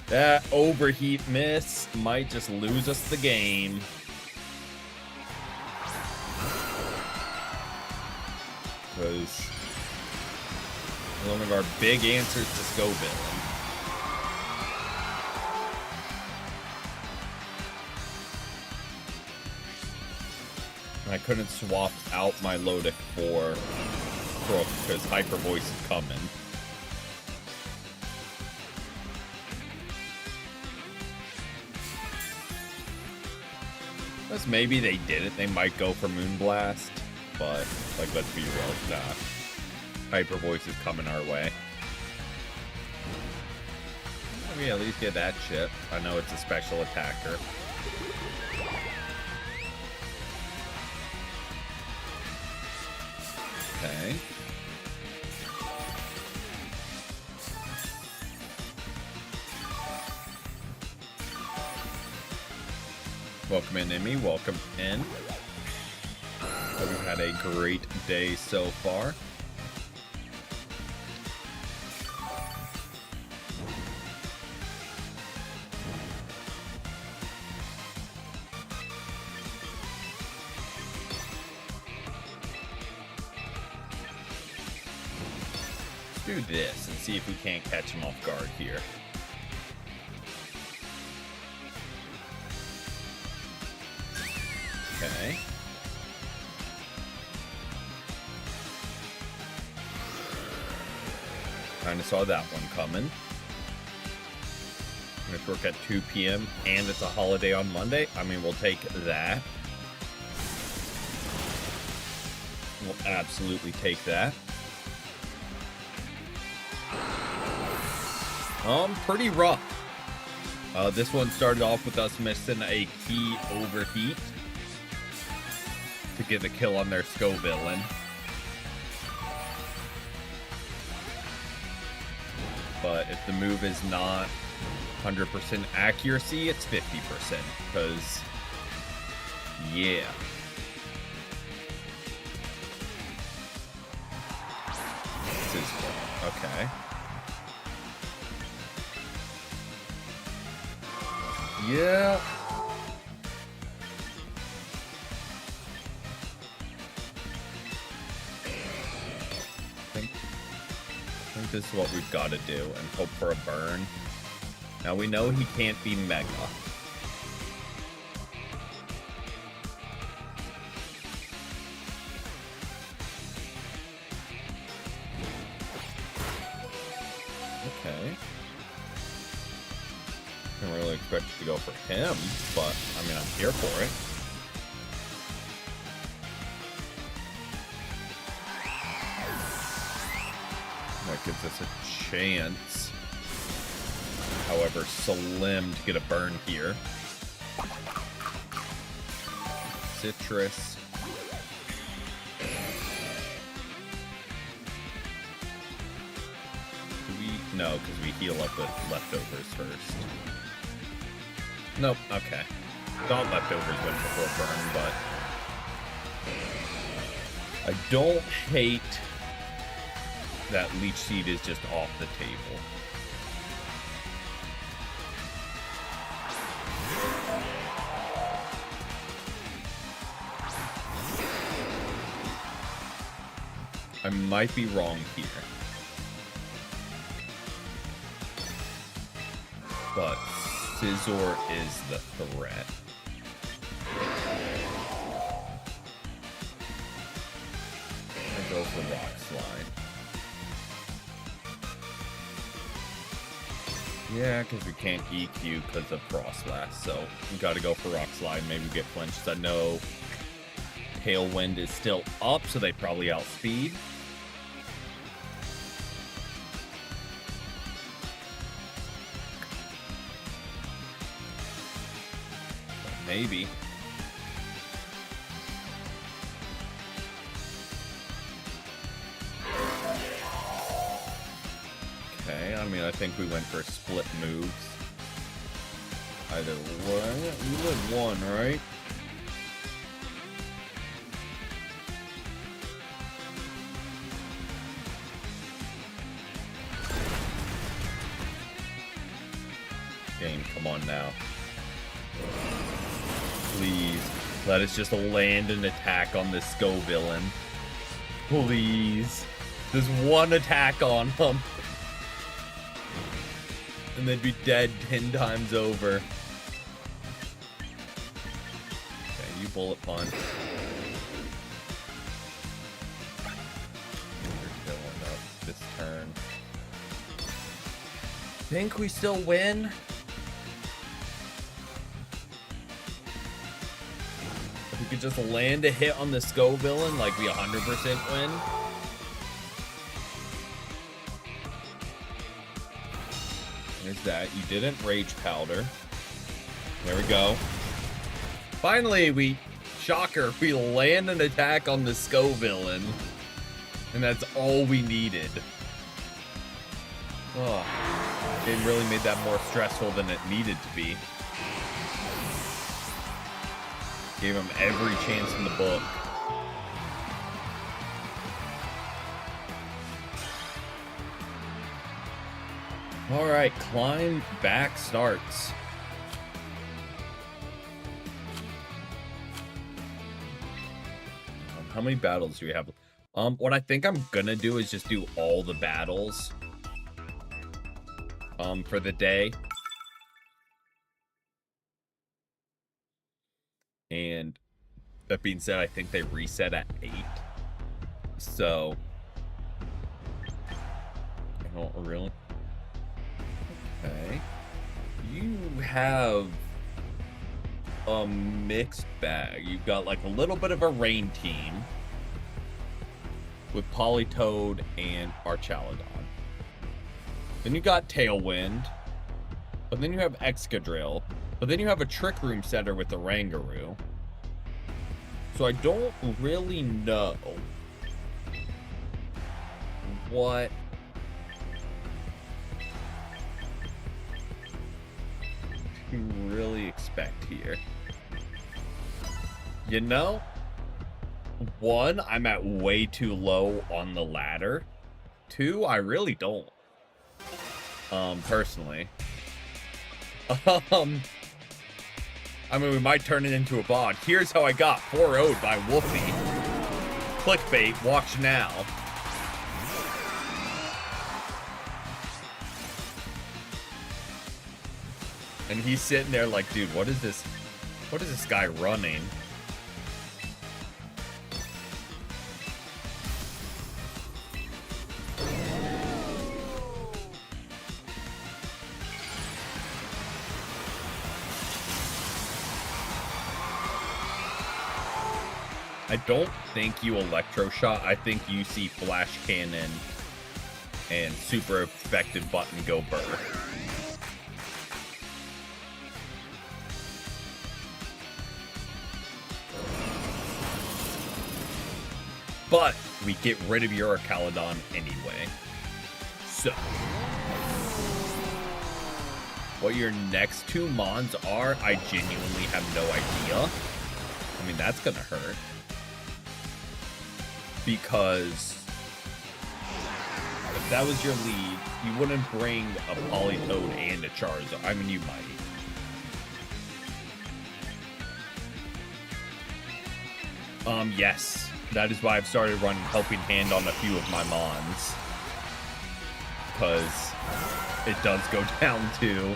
That overheat miss might just lose us the game. Because one of our big answers to Scoville. I couldn't swap out my Lodic for Crook because Hyper Voice is coming. Unless maybe they did it, they might go for Moonblast. But, like, let's be real, nah. Hyper Voice is coming our way. Let me at least get that chip. I know it's a special attacker. Okay. Welcome in, Emmy. Welcome in. Hope we've had a great day so far. Do this and see if we can't catch him off guard here. Okay. Kind of saw that one coming. Finish work at 2 p.m. and it's a holiday on Monday. I mean, we'll take that. We'll absolutely take that. Pretty rough. This one started off with us missing a key overheat to get the kill on their Sco villain. But if the move is not 100% accuracy, it's 50%. Because, yeah. This is cool. Okay. Yeah. I think this is what we've got to do and hope for a burn. Now we know he can't be Mega. Okay. Didn't really expect you to go for him, but I mean, I'm here for it. That gives us a chance, however slim, to get a burn here. Citrus. No, because we heal up with leftovers first. Nope, okay. Thought leftovers went before burn, but I don't hate that Leech Seed is just off the table. I might be wrong here. But Scizor is the threat. I go for Rock Slide. Yeah, because we can't EQ because of Frostlass, so we got to go for Rock Slide. Maybe get flinched. I know Tailwind is still up, so they probably outspeed. Maybe. Okay, I mean, I think we went for split moves. Either way, you live one, right? Game, come on now. Please, let us just land an attack on this Sco villain. Please. Just one attack on him. And they'd be dead 10 times over. Okay, you bullet punch. You're killing up this turn. Think we still win? If we could just land a hit on the Sco villain, like we 100% win. There's that. You didn't Rage Powder. There we go. Finally, shocker, we land an attack on the Sco villain. And that's all we needed. Oh, it really made that more stressful than it needed to be. Gave him every chance in the book. All right, climb back starts. How many battles do we have? What I think I'm gonna do is just do all the battles for the day. And That being said, I think they reset at 8. So I don't really. Okay. You have a mixed bag. You've got like a little bit of a rain team with Politoed and Archaludon. Then you got Tailwind. But then you have Excadrill. But then you have a Trick Room Setter with the Rangaroo. So I don't really know what to really expect here. You know, one, I'm at way too low on the ladder. Two, I really don't. Personally. I mean, we might turn it into a bot. Here's how I got 4-0'd by Wolfie. Clickbait, watch now. And he's sitting there like, dude, what is this? What is this guy running? I don't think you Electro Shot. I think you see Flash Cannon and super effective button go burr. But we get rid of your Archaludon anyway. So what your next two Mons are, I genuinely have no idea. I mean, that's gonna hurt. Because if that was your lead, you wouldn't bring a Politoed and a Charizard. I mean, you might. Yes. That is why I've started running Helping Hand on a few of my Mons. Because it does go down to...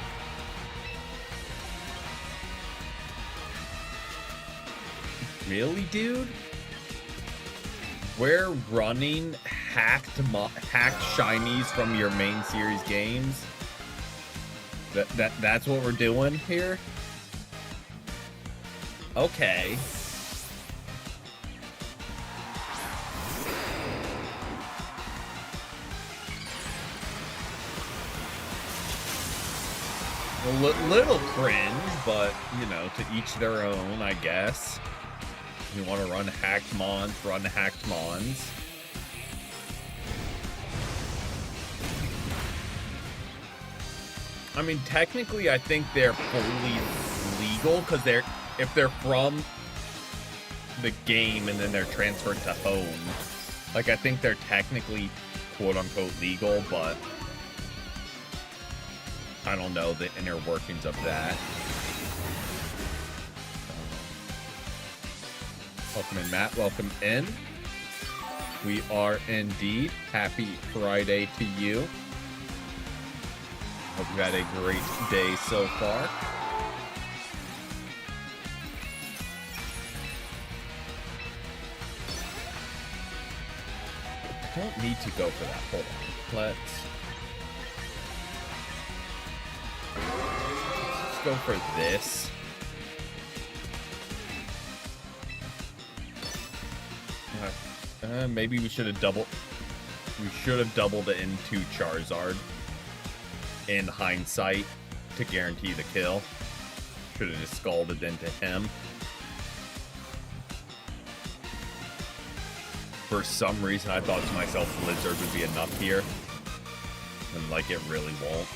Really, dude? We're running hacked shinies from your main series games. That's what we're doing here? Okay. A little cringe, but, you know, to each their own, I guess. You want to run hacked Mons, run hacked Mons. I mean, technically, I think they're fully legal, because if they're from the game and then they're transferred to home, like, I think they're technically quote-unquote legal, but I don't know the inner workings of that. Welcome in, Matt. Welcome in. We are indeed. Happy Friday to you. Hope you had a great day so far. I don't need to go for that. Hold on. Let's go for this. Maybe we should have doubled. We should have doubled it into Charizard. In hindsight, to guarantee the kill. Should have just scalded into him. For some reason, I thought to myself, Blizzard would be enough here. And like, it really won't.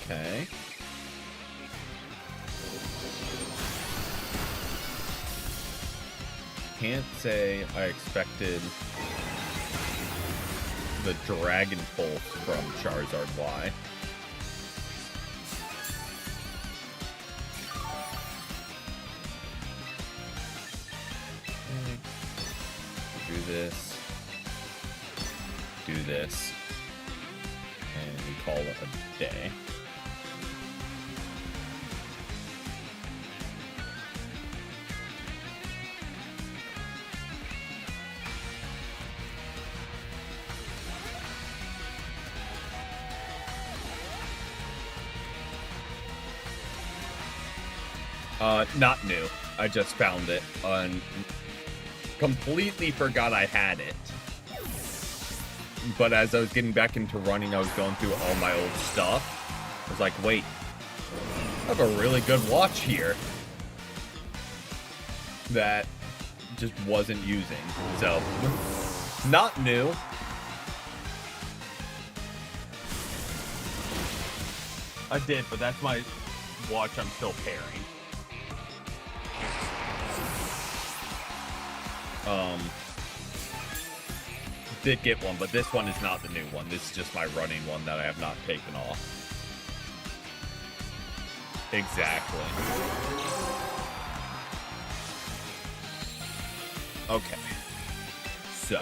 Okay. Can't say I expected the Dragon Pulse from Charizard Y. Do this. Do this. and call it a day. Not new. I just found it on. Completely forgot I had it. But as I was getting back into running, I was going through all my old stuff. I was like, wait, I have a really good watch here that just wasn't using. So, not new. I did, but that's my watch I'm still pairing. Did get one, but this one is not the new one. This is just my running one that I have not taken off. Exactly. Okay. So.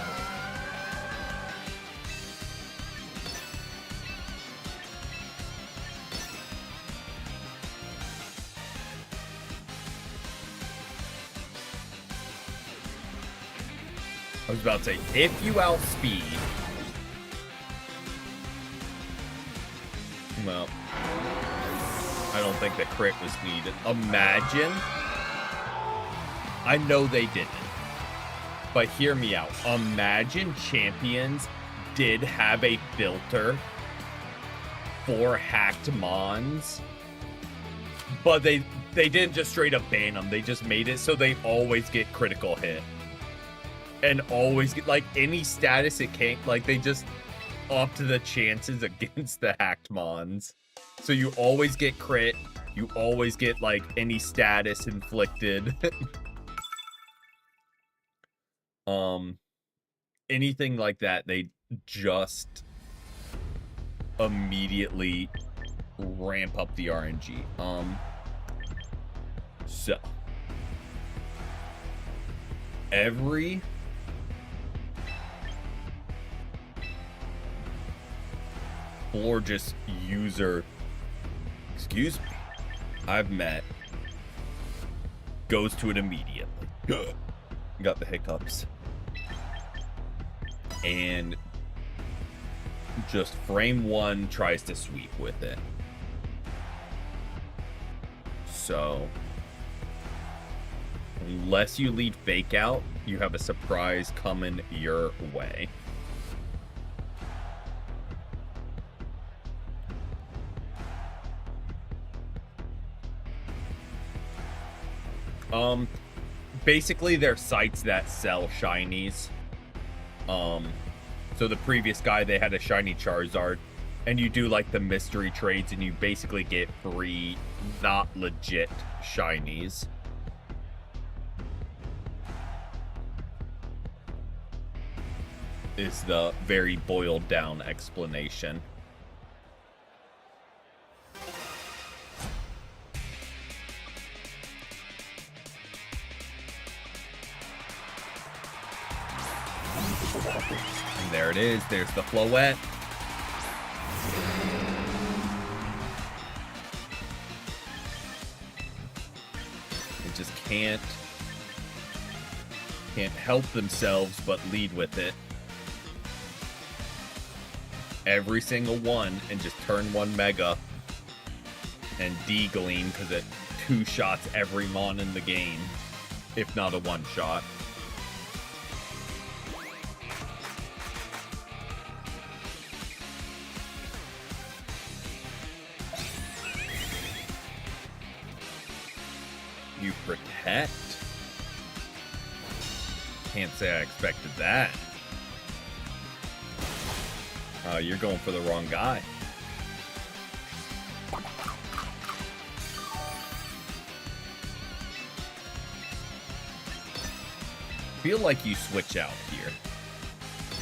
I was about to say, if you outspeed, well, I don't think the crit was needed. Imagine, I know they didn't, but hear me out. Imagine champions did have a filter for hacked mons, but they didn't just straight up ban them. They just made it so they always get critical hit. And always get, like, any status it can't, like, they just up to the chances against the hacked mons. So you always get crit, you always get, like, any status inflicted. Anything like that, they just immediately ramp up the RNG. So. Every just user, excuse me, I've met goes to it immediately. Got the hiccups. And just frame one tries to sweep with it. So, unless you lead fake out, you have a surprise coming your way. Basically they're sites that sell shinies. So the previous guy, they had a shiny Charizard, and you do like the mystery trades and you basically get free, not legit shinies. Is the very boiled down explanation. And there it is. There's the Floette. They just can't help themselves but lead with it. Every single one, and just turn one Mega and D-Gleam, because it two shots every mon in the game, if not a one shot. You protect? Can't say I expected that. You're going for the wrong guy. Feel like you switch out here.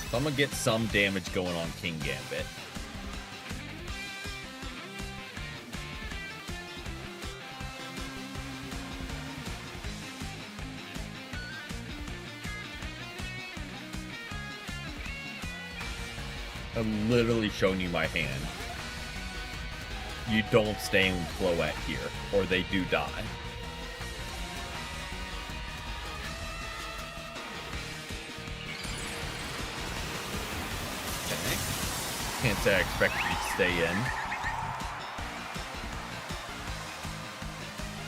So I'm gonna get some damage going on King Gambit. I'm literally showing you my hand. You don't stay in Floette here, or they do die. Okay. Can't say I expect you to stay in.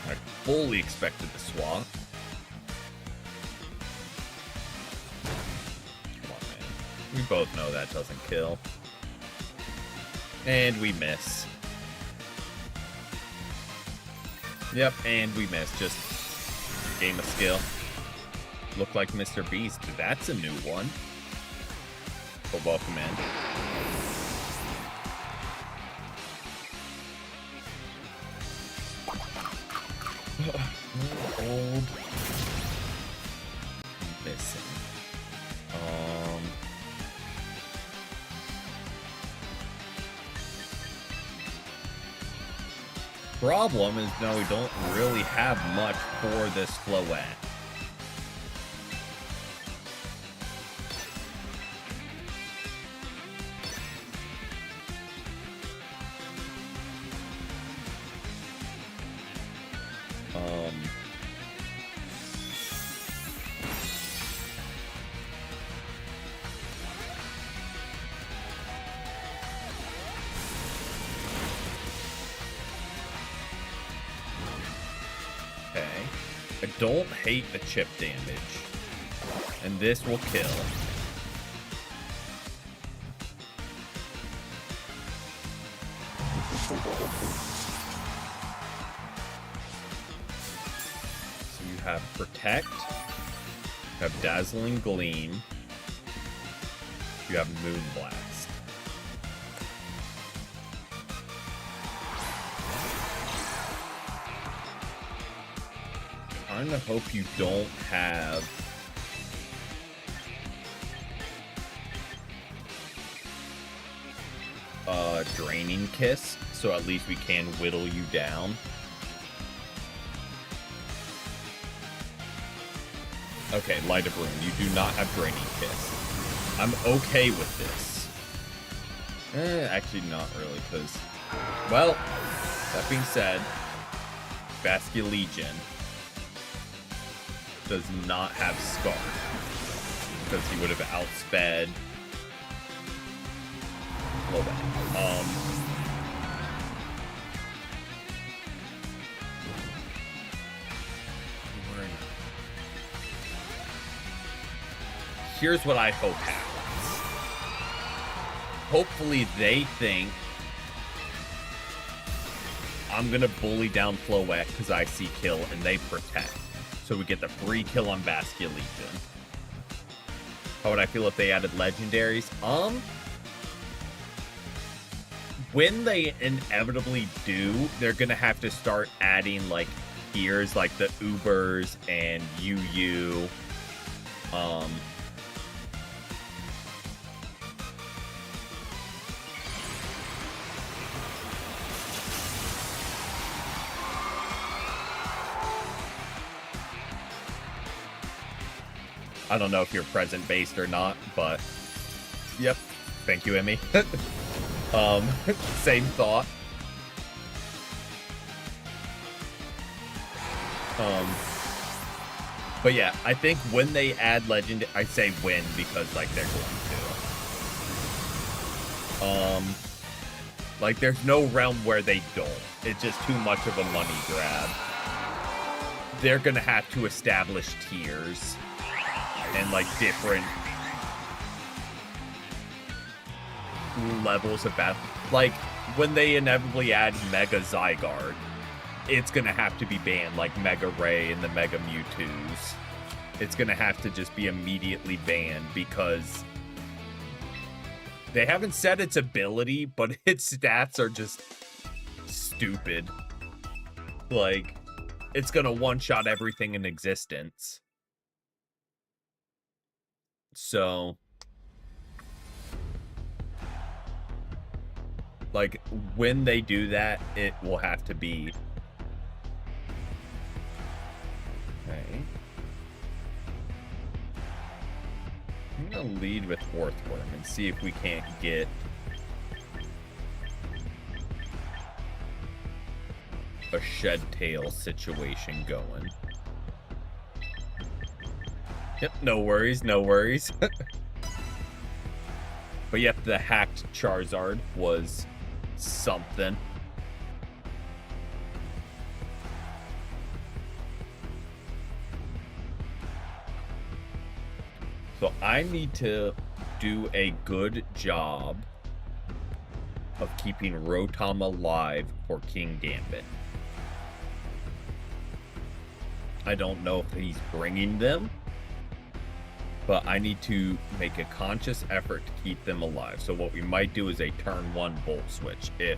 I fully expected the swap. Come on, man. We both know that doesn't kill. And we miss. Yep, and we miss. Just game of skill. Look like Mr. Beast. That's a new one. But welcome in. Old. Missing. Problem is, no, we don't really have much for this Floette. I don't hate the chip damage. And this will kill. So you have Protect. You have Dazzling Gleam. You have Moonblast. I kind of hope you don't have Draining Kiss, so at least we can whittle you down. Okay, Light of Rune, you do not have Draining Kiss. I'm okay with this. Actually not really, because... Well, that being said, Baskia Legion does not have Scarf, because he would have outsped Floette. Here's what I hope happens. Hopefully they think I'm gonna bully down Floette because I see kill and they protect. So we get the free kill on Baskia Legion. How would I feel if they added legendaries? When they inevitably do, they're gonna have to start adding like tiers like the Ubers and UU. I don't know if you're present based or not, but yep. Thank you, Emmy. Same thought. But yeah, I think when they add legend, I say when because like they're going to. Like there's no realm where they don't. It's just too much of a money grab. They're gonna have to establish tiers and like different levels of battle. Like when they inevitably add Mega Zygarde, it's gonna have to be banned like Mega Ray and the Mega Mewtwo's. It's gonna have to just be immediately banned because they haven't said its ability, but its stats are just stupid. Like, it's gonna one-shot everything in existence. So, like, when they do that, it will have to be... Okay. I'm gonna lead with Earthworm and see if we can't get a shed tail situation going. Yep, no worries, no worries. But yep, the hacked Charizard was something. So I need to do a good job of keeping Rotom alive for King Gambit. I don't know if he's bringing them, but I need to make a conscious effort to keep them alive. So what we might do is a turn 1 Volt Switch if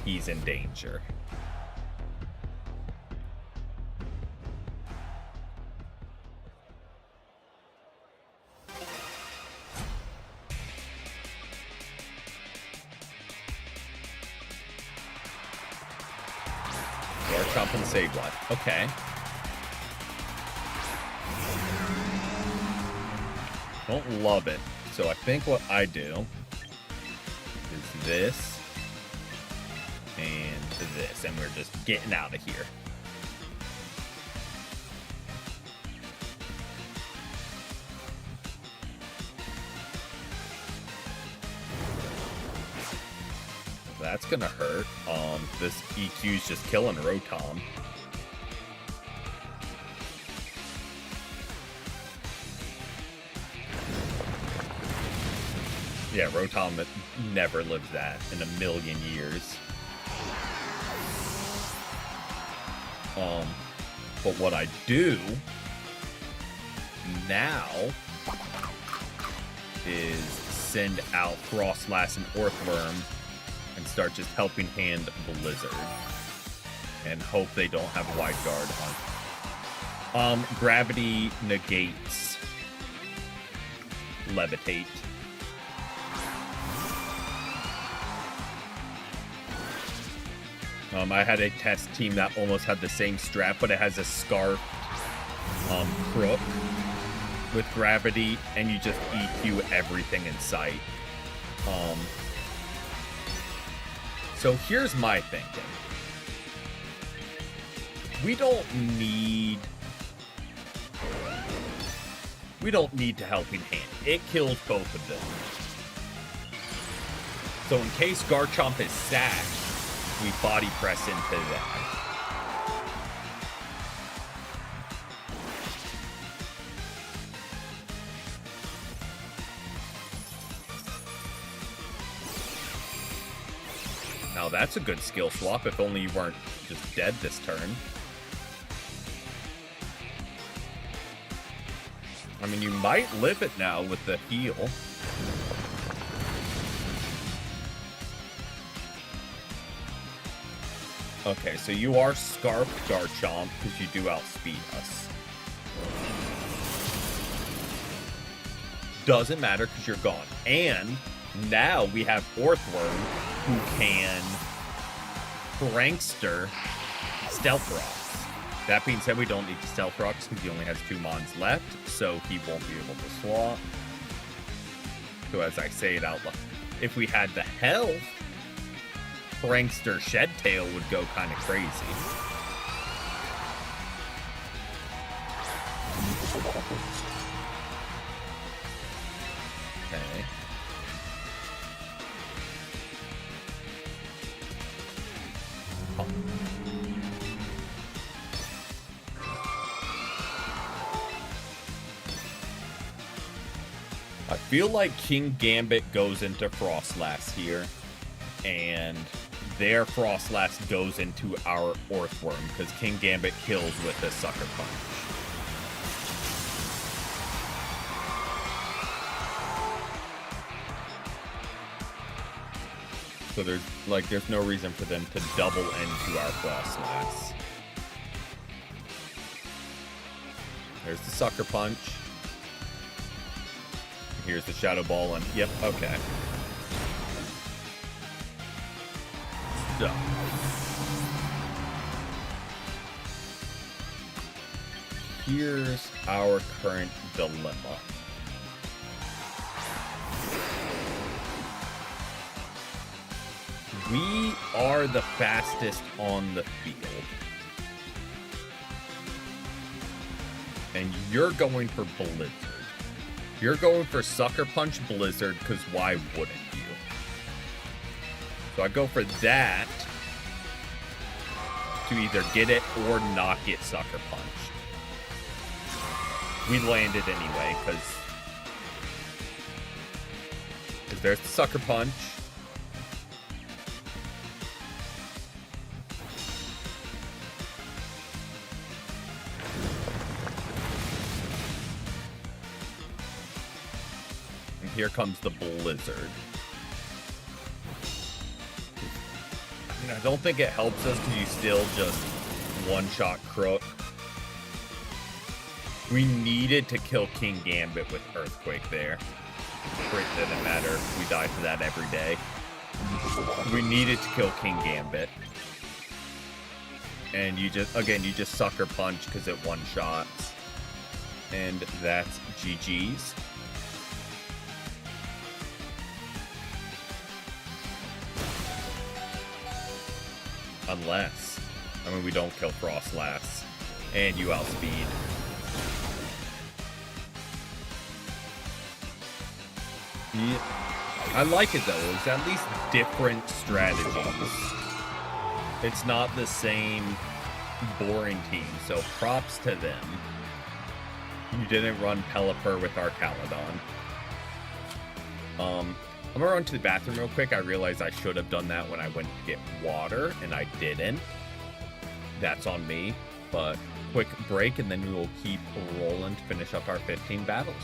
he's in danger. Garchomp and Sableye. Okay. Don't love it. So I think what I do is this and this, and we're just getting out of here. That's gonna hurt. This EQ's just killing Rotom. Yeah, Rotom never lives that in a million years. But what I do now is send out Frostlass and Earthworm and start just helping hand Blizzard and hope they don't have Wide Guard on. Gravity negates Levitate. I had a test team that almost had the same strat, but it has a Scarf Crook with Gravity, and you just EQ everything in sight. So here's my thinking. We don't need to Helping Hand. It kills both of them. So in case Garchomp is sacked, we body press into that. Now that's a good skill swap, if only you weren't just dead this turn. I mean, you might live it now with the heal. Okay, so you are Scarfed Garchomp because you do outspeed us. Doesn't matter because you're gone. And now we have Earthworm who can Prankster Stealth Rocks. That being said, we don't need to Stealth Rocks because he only has 2 Mons left, so he won't be able to swap. So as I say it out loud, if we had the health, Prankster Shed Tail would go kind of crazy. Okay. Oh. I feel like King Gambit goes into Frostlass here, and their Frostlass goes into our Earthworm, because King Gambit kills with a Sucker Punch. So there's no reason for them to double into our Frostlass. There's the Sucker Punch. Here's the Shadow Ball, and yep, okay. So. Here's our current dilemma. We are the fastest on the field. And you're going for Blizzard. You're going for Sucker Punch Blizzard, because why wouldn't you? So I go for that to either get it or not get Sucker Punched. We landed anyway, because there's the Sucker Punch. And here comes the Blizzard. I don't think it helps us because you still just one-shot Crook. We needed to kill King Gambit with Earthquake there. It didn't matter. We die to that every day. We needed to kill King Gambit. And you just Sucker Punch because it one-shots. And that's GG's. Unless, we don't kill Frostlass, and you outspeed. Yeah. I like it though. It's at least different strategies. It's not the same boring team, so props to them. You didn't run Pelipper with our Caledon. I'm gonna run to the bathroom real quick. I realized I should have done that when I went to get water, and I didn't. That's on me. But quick break, and then we will keep rolling to finish up our 15 battles.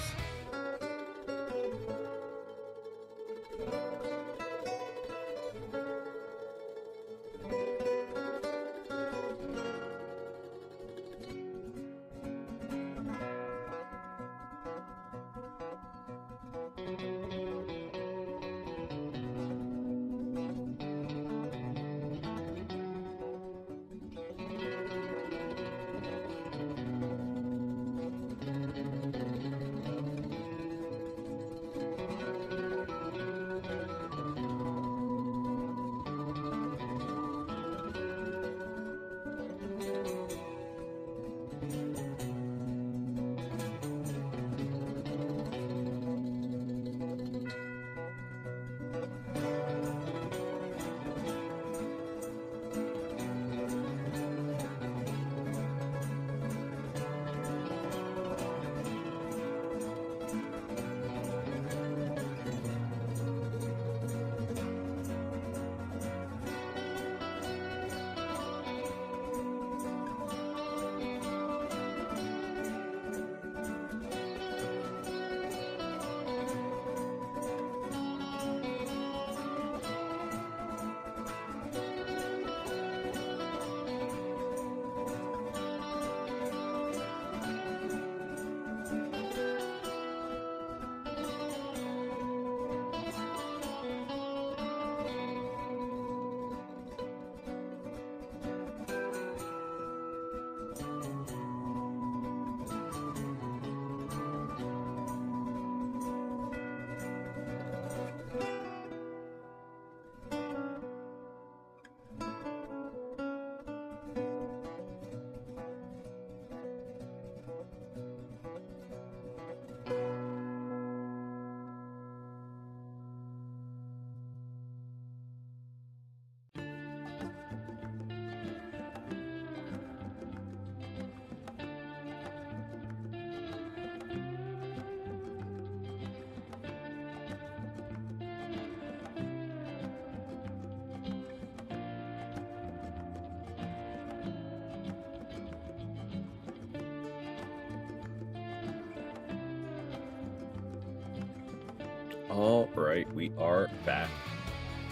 All right, we are back,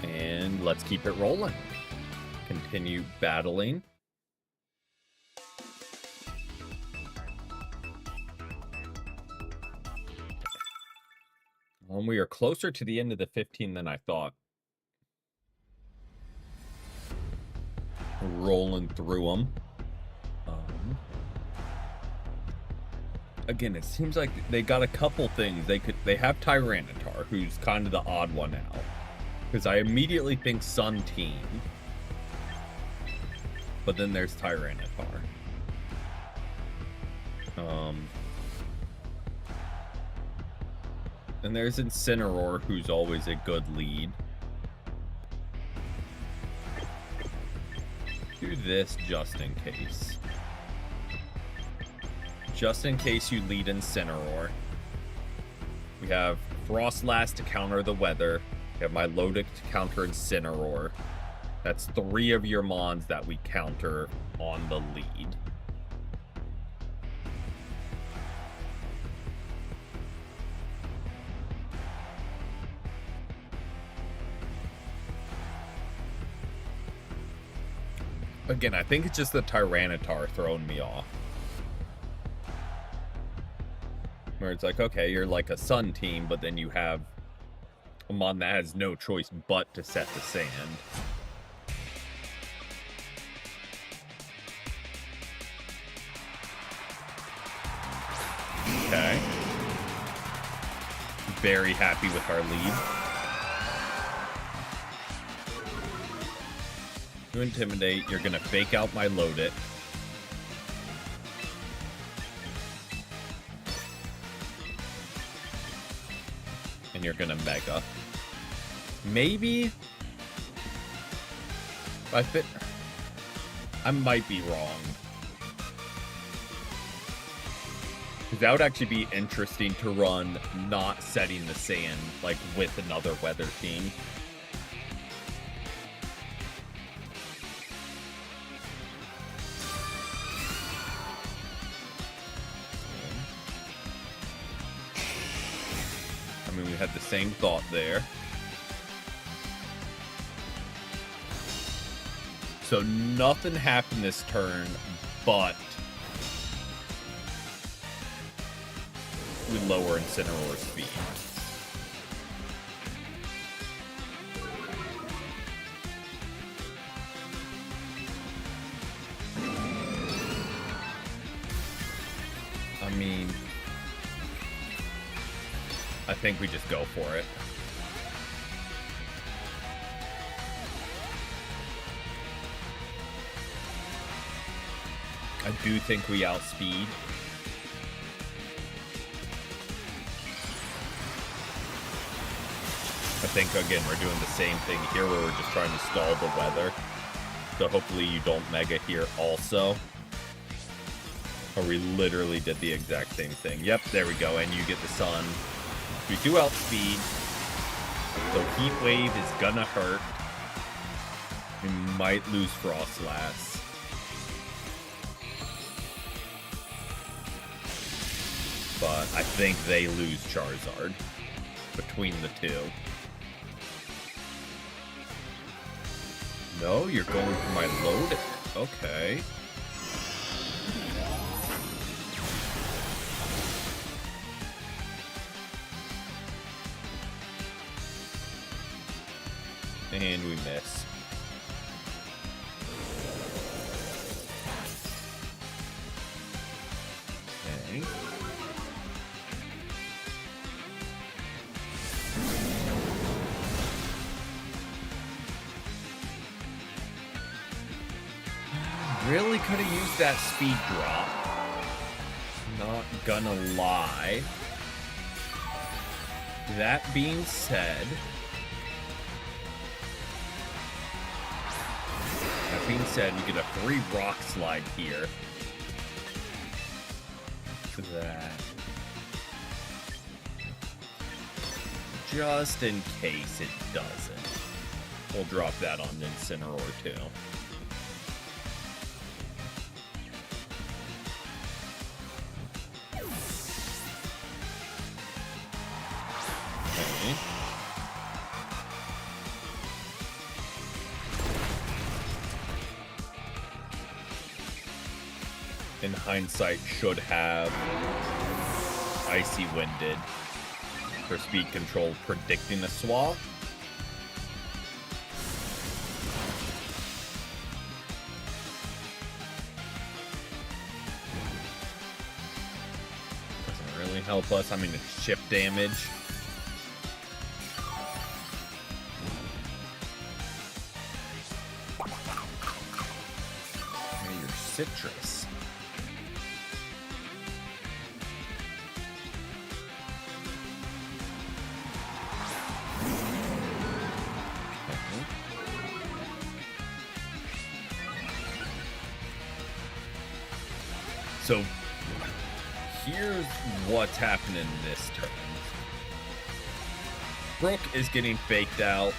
and let's keep it rolling. Continue battling. We are closer to the end of the 15 than I thought. Rolling through them. Again, it seems like they got a couple things. They have Tyranitar, who's kind of the odd one out. Because I immediately think Sun Team. But then there's Tyranitar. And there's Incineroar, who's always a good lead. Do this just in case. Just in case you lead Incineroar. We have Frostlass to counter the weather. We have Milotic to counter Incineroar. That's 3 of your Mons that we counter on the lead. Again, I think it's just the Tyranitar throwing me off. Where it's like, okay, you're like a Sun team, but then you have a Mon that has no choice but to set the sand. Okay. Very happy with our lead. To intimidate, you're gonna fake out my Milotic. And you're gonna Mega. Maybe? I might be wrong. That would actually be interesting to run not setting the sand, like, with another weather team. I mean, we had the same thought there. So nothing happened this turn, but we lower Incineroar's speed. I mean, I think we just go for it. I do think we outspeed. I think, again, we're doing the same thing here where we're just trying to stall the weather. So hopefully you don't Mega here also. Or we literally did the exact same thing. Yep, there we go, and you get the Sun. We do outspeed. So Heat Wave is gonna hurt. We might lose Frostlass. But I think they lose Charizard between the two. No, you're going for my Milotic. Okay. And we miss. Okay. Really could have used that speed drop. Not gonna lie. That being said, we get a free Rock Slide here. That. Just in case it doesn't. We'll drop that on Incineroar too. Okay. In hindsight, should have Icy Winded for speed control, predicting a swap. Doesn't really help us. I mean, it's chip damage. citrus. So here's what's happening this turn. Brook is getting faked out.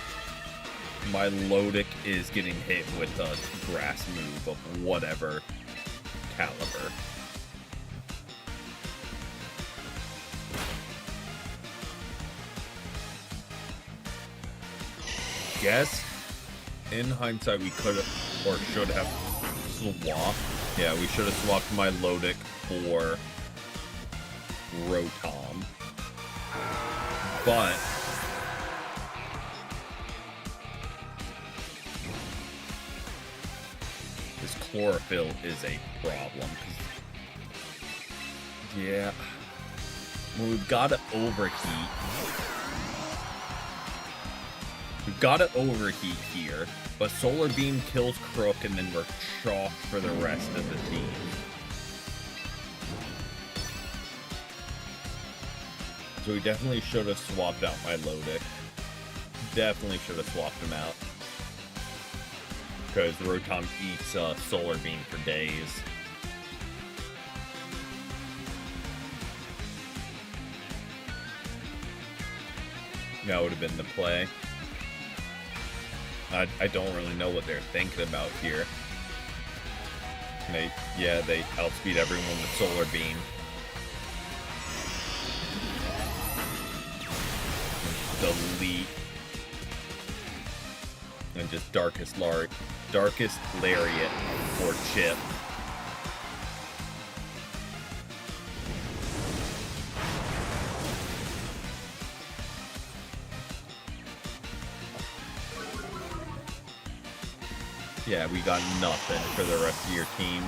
My Lodic is getting hit with a grass move of whatever caliber. Guess in hindsight we could have or should have swapped. Yeah, we should have swapped my Lodic for Rotom. But this chlorophyll is a problem. Yeah. Well, we've got to overheat. We've got to overheat here. But Solar Beam kills Crook, and then we're chalked for the rest of the team. So we definitely should have swapped out my Lodic. Definitely should have swapped him out. Because Rotom eats Solar Beam for days. That would have been the play. I don't really know what they're thinking about here. They outspeed everyone with Solar Beam. Delete. And just Darkest Lariat for Chip. Yeah, we got nothing for the rest of your team.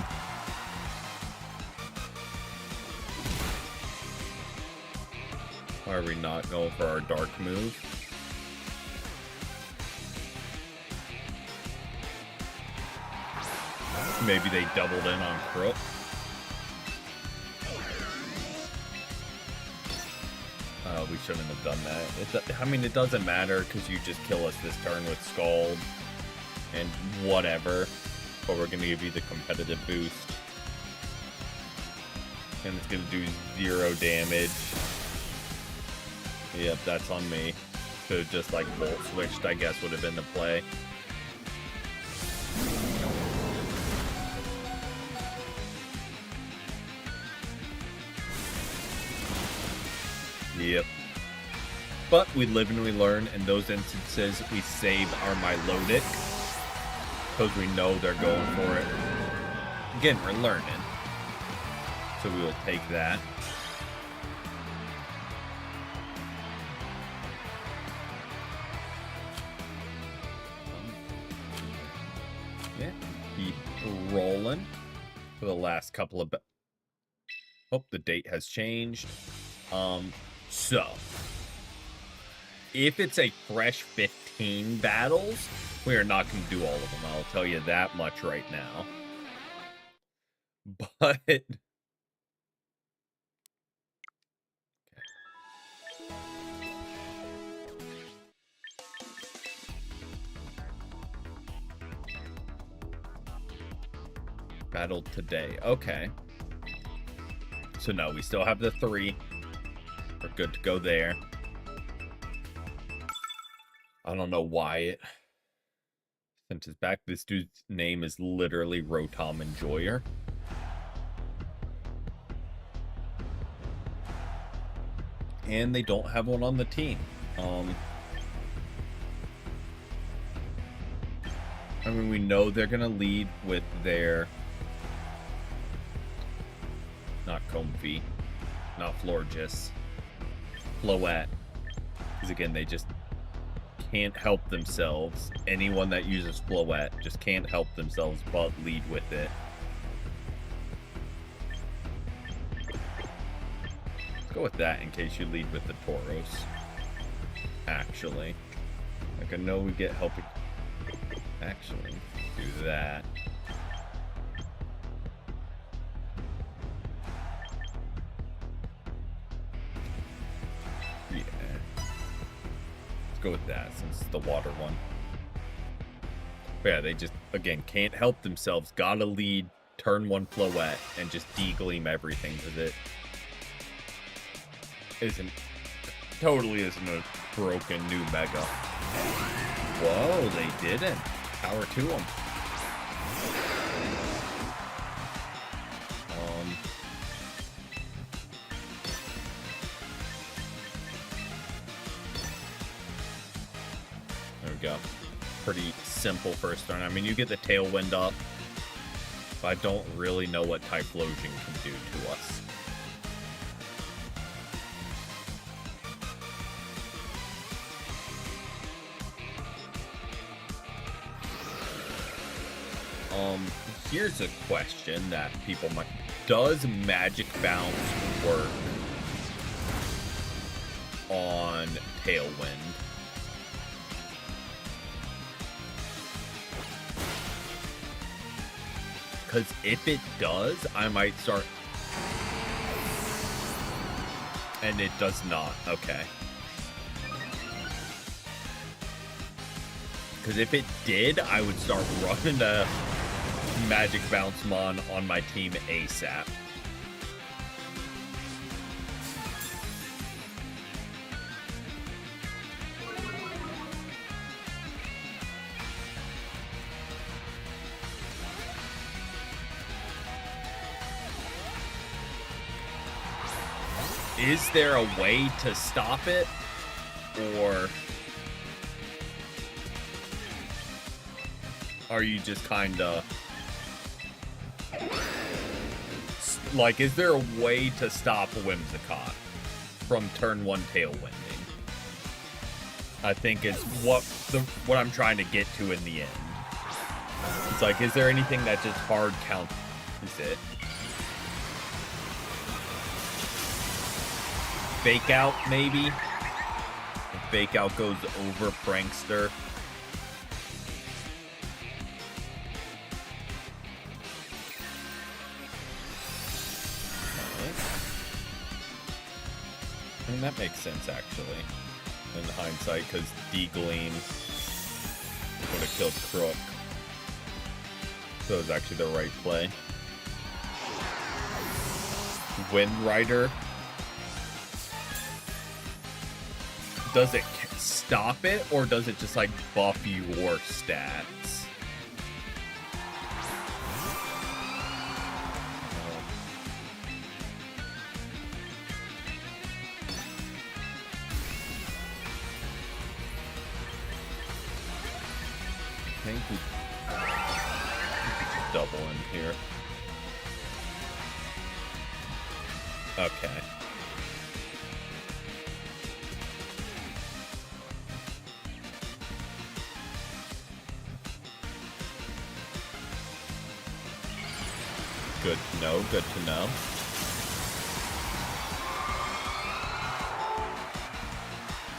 Why are we not going for our dark move? Maybe they doubled in on Crook. We shouldn't have done that. I mean, it doesn't matter because you just kill us this turn with Scald and whatever. But we're going to give you the competitive boost. And it's going to do 0 damage. Yep, that's on me. Should have just like Volt Switched, I guess, would have been the play. Yep. But we live and we learn. In those instances, we save our Milotic. Because we know they're going for it. Again, we're learning. So we will take that. Yeah. Keep rolling for the last couple of... Oh, the date has changed. So, if it's a fresh 15 battles, we are not going to do all of them. I'll tell you that much right now. But... Okay. Battle today. Okay. So no, we still have the 3. We're good to go there. I don't know why it sent us back. This dude's name is literally Rotom Enjoyer. And they don't have one on the team. I mean, we know they're going to lead with their... Not Comfy. Not Florges. Floette. Because again, they just can't help themselves. Anyone that uses Floette just can't help themselves but lead with it. Let's go with that in case you lead with the Tauros. Actually. Like, I know we get helping. Actually, do that. go with that since it's the water one. But yeah, they just, again, can't help themselves. Gotta lead turn 1 Floette and just de-gleam everything because it totally isn't a broken new Mega. Whoa, they didn't. Power to them. There we go. Pretty simple first turn. I mean, you get the Tailwind up, but I don't really know what Typhlosion can do to us. Here's a question that people might... Does Magic Bounce work on Tailwind? Because if it does, I might start... And it does not. Okay. Because if it did, I would start running a Magic Bounce Mon on my team ASAP. Is there a way to stop it? Or are you just kind of... Like, is there a way to stop Whimsicott from turn 1 Tailwinding? I think is what I'm trying to get to in the end. It's like, is there anything that just hard counters it? Fake Out, maybe? If Fake Out goes over Prankster. I mean, that makes sense, actually, in hindsight, because D-Gleam would have killed Crook. So it was actually the right play. Wind Rider. Does it stop it, or does it just, like, buff your stats? I think we could double in here. Okay. Good to know, good to know.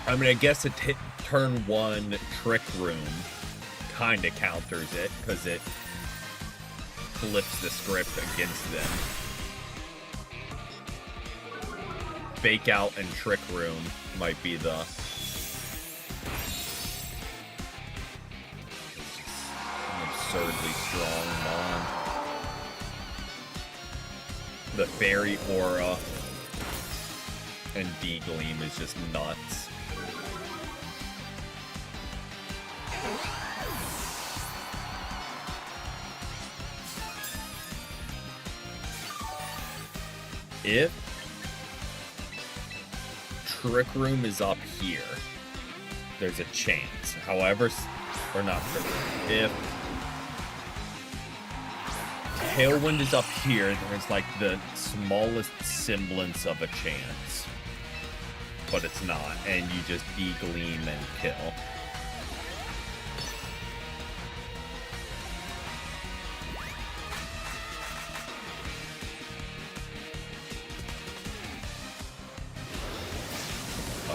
I mean, I guess a turn 1 Trick Room kind of counters it, because it flips the script against them. Fake Out and Trick Room might be the... an absurdly strong Mon. The Fairy Aura and D-Gleam is just nuts. If Trick Room is up here, there's a chance. However, or not Trick Room. If Tailwind is up here, there's like the smallest semblance of a chance. But it's not, and you just de-gleam and kill.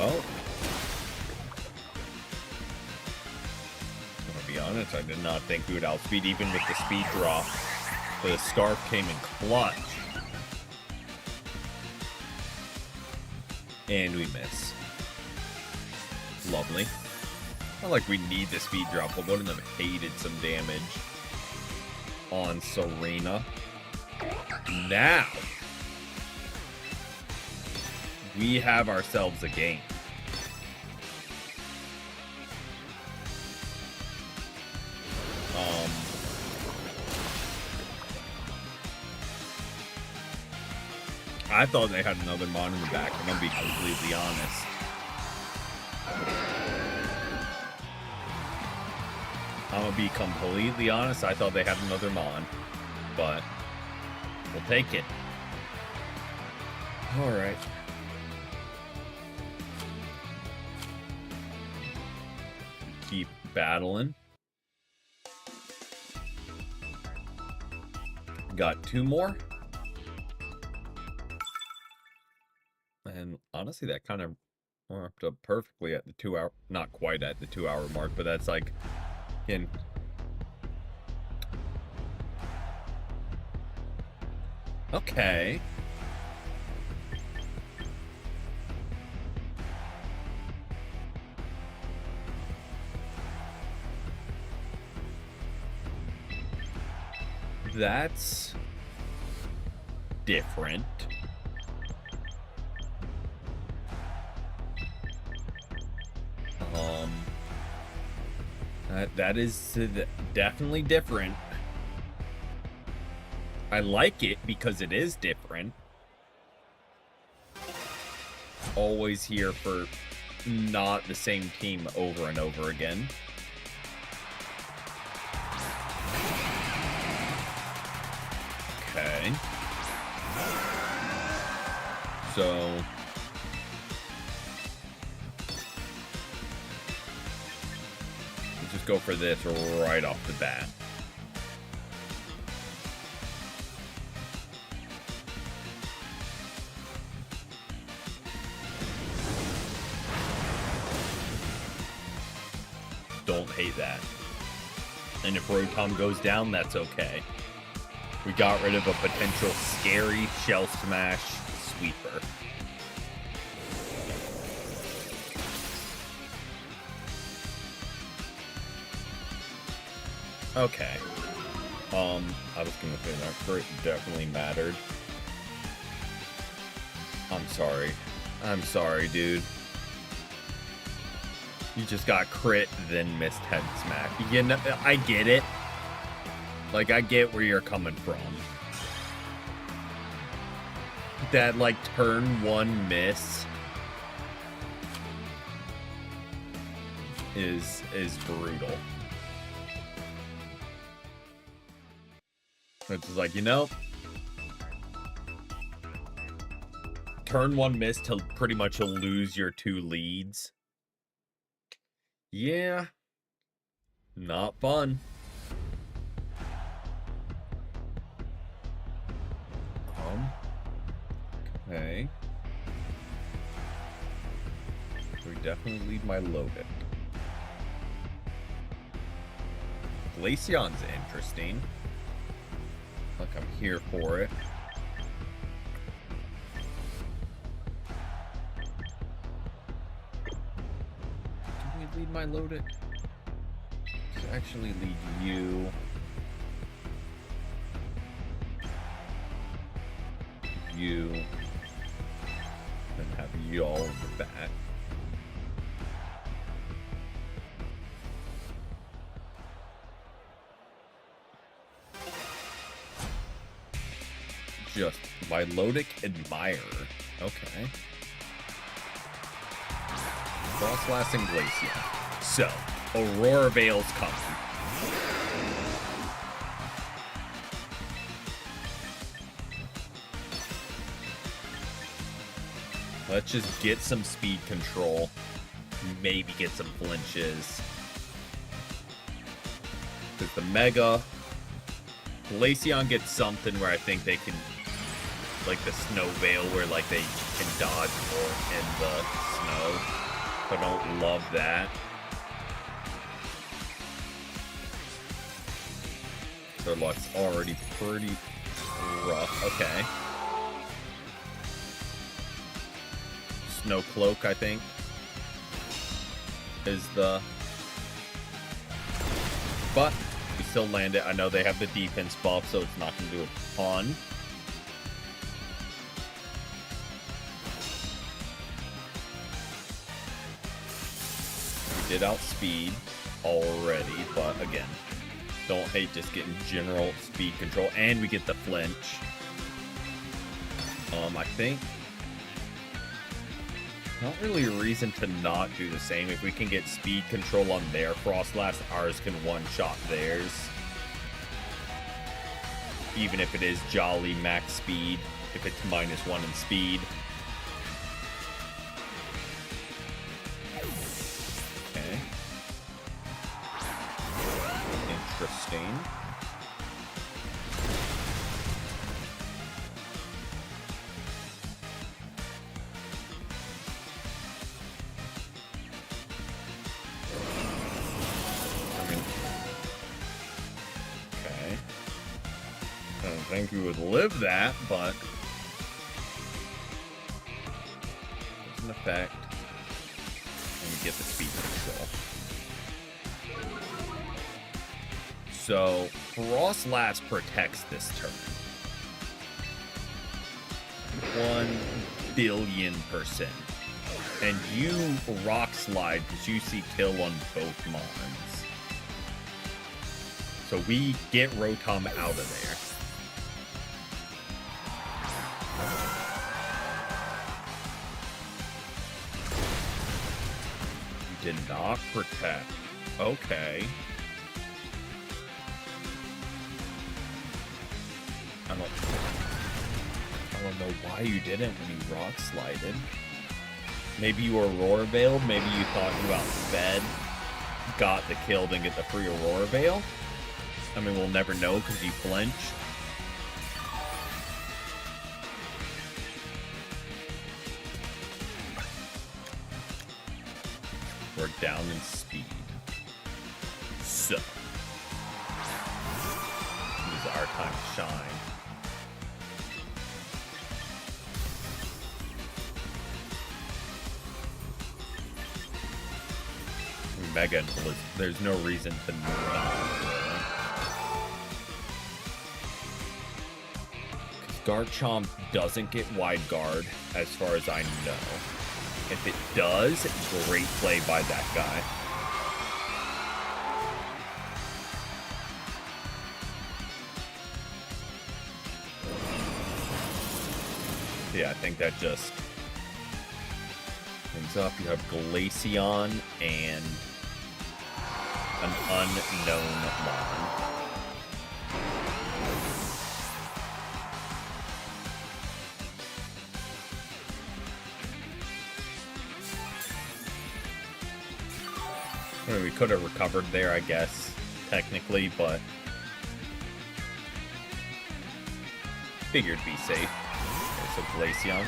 Oh. I'm gonna be honest, I did not think we would outspeed even with the speed drop. The Scarf came in clutch. And we miss. Lovely. Not like we need the speed drop, but wouldn't have hated some damage on Serena. Now, we have ourselves a game. I thought they had another Mon in the back, I'm gonna be completely honest. I thought they had another Mon, but we'll take it. Alright. Keep battling. Got 2 more. And honestly, that kind of warmed up perfectly at the 2 hour, not quite at the 2 hour mark, but that's like, again, okay. That's different. That is definitely different. I like it because it is different. Always here for not the same team over and over again. Okay. So let's just go for this right off the bat. Don't hate that. And if Rotom goes down, that's okay. We got rid of a potential scary Shell Smash sweeper. Okay. I was gonna say that crit definitely mattered. I'm sorry. I'm sorry, dude. You just got crit, then missed head smack. You know, I get it. Like, I get where you're coming from. That, like, turn 1 miss is brutal. It's just like, you know, turn 1 miss till pretty much you'll lose your 2 leads. Yeah. Not fun. Okay. We definitely leave my loaded. Glaceon's interesting. Like, I'm here for it. Do we lead my loaded? Let's actually lead you. You. And have you all in the back. Just Milotic Admirer. Okay. Frostlass and Glaceon. So, Aurora Veil's coming. Let's just get some speed control. Maybe get some flinches. Because the Mega... Glaceon gets something where I think they can... Like the Snow Veil where like they can dodge more in the snow. I don't love that. Their luck's already pretty rough. Okay. Snow Cloak, I think, is the but we still land it. I know they have the defense buff, so it's not going to do a ton. We did outspeed already, but again, don't hate just getting general speed control, and we get the flinch. I think not really a reason to not do the same. If we can get speed control on their Frost Blast, ours can one-shot theirs. Even if it is Jolly max speed, if it's -1 in speed. Okay. Interesting. I think we would live that, but it's an effect. And we get the speed control. So Frost Blast protects this turn. 1,000,000,000%. And you Rock Slide because you see kill on both Mons. So we get Rotom out of there. Did not protect. Okay. I don't know why you didn't when you Rock Slided. Maybe you were Aurora Veiled. Maybe you thought you outsped, got the kill, then get the free Aurora Veil. I mean, we'll never know because you flinched. We're down in speed. So, this is our time to shine. Mega and Blizzard. There's no reason to not. Garchomp doesn't get Wide Guard, as far as I know. If it does, great play by that guy. Yeah, I think that just brings up. You have Glaceon and an unknown Mon. I mean, we could have recovered there, I guess, technically, but figured be safe. Okay, so Glaceon.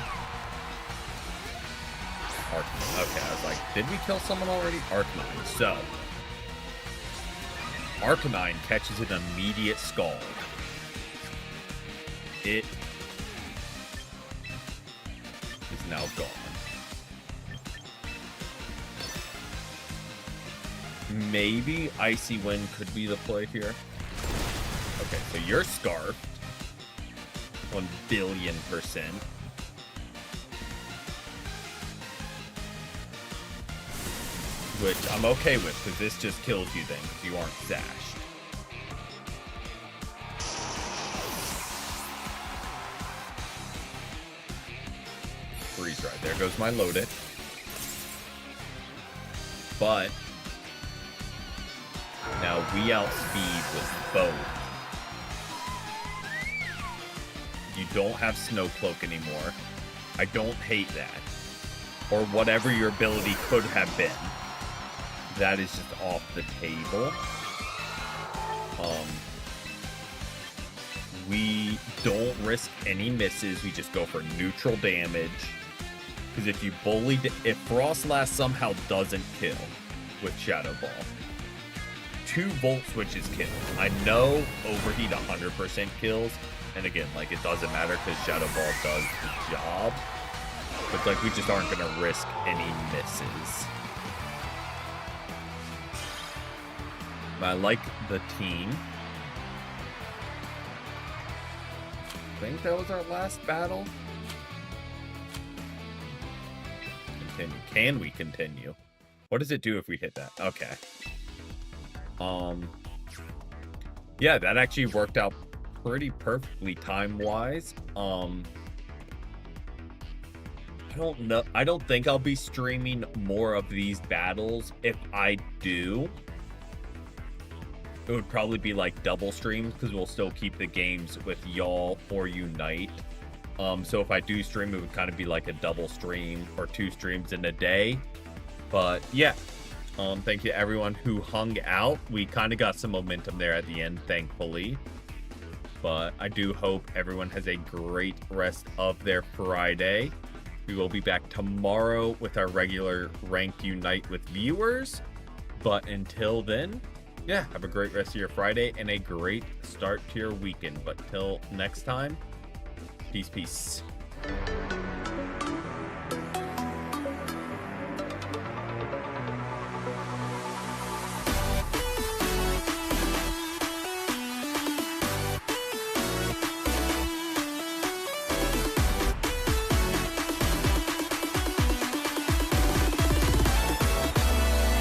Okay, I was like, did we kill someone already? Arcanine. So, Arcanine catches an immediate Scald. It is now gone. Maybe Icy Wind could be the play here. Okay, so you're scarfed. 1,000,000,000%. Which I'm okay with, because this just kills you then, because you aren't sashed. Freeze right. There goes my loaded. But now we outspeed with both. You don't have Snow Cloak anymore. I don't hate that. Or whatever your ability could have been. That is just off the table. We don't risk any misses. We just go for neutral damage. Because if you if Frost Blast somehow doesn't kill with Shadow Ball, 2 Volt Switches kill. I know Overheat 100% kills, and again, like, it doesn't matter because Shadow Ball does the job. But like, we just aren't gonna risk any misses. I like the team. I think that was our last battle. Continue. Can we continue? What does it do if we hit that? Okay. Yeah, that actually worked out pretty perfectly time-wise. I don't know. I don't think I'll be streaming more of these battles. If I do, it would probably be like double streams because we'll still keep the games with y'all or Unite. So if I do stream, it would kind of be like a double stream or 2 streams in a day. But yeah, thank you to everyone who hung out. We kind of got some momentum there at the end, thankfully. But I do hope everyone has a great rest of their Friday. We will be back tomorrow with our regular Ranked Unite with viewers. But until then, yeah, have a great rest of your Friday and a great start to your weekend. But till next time, peace.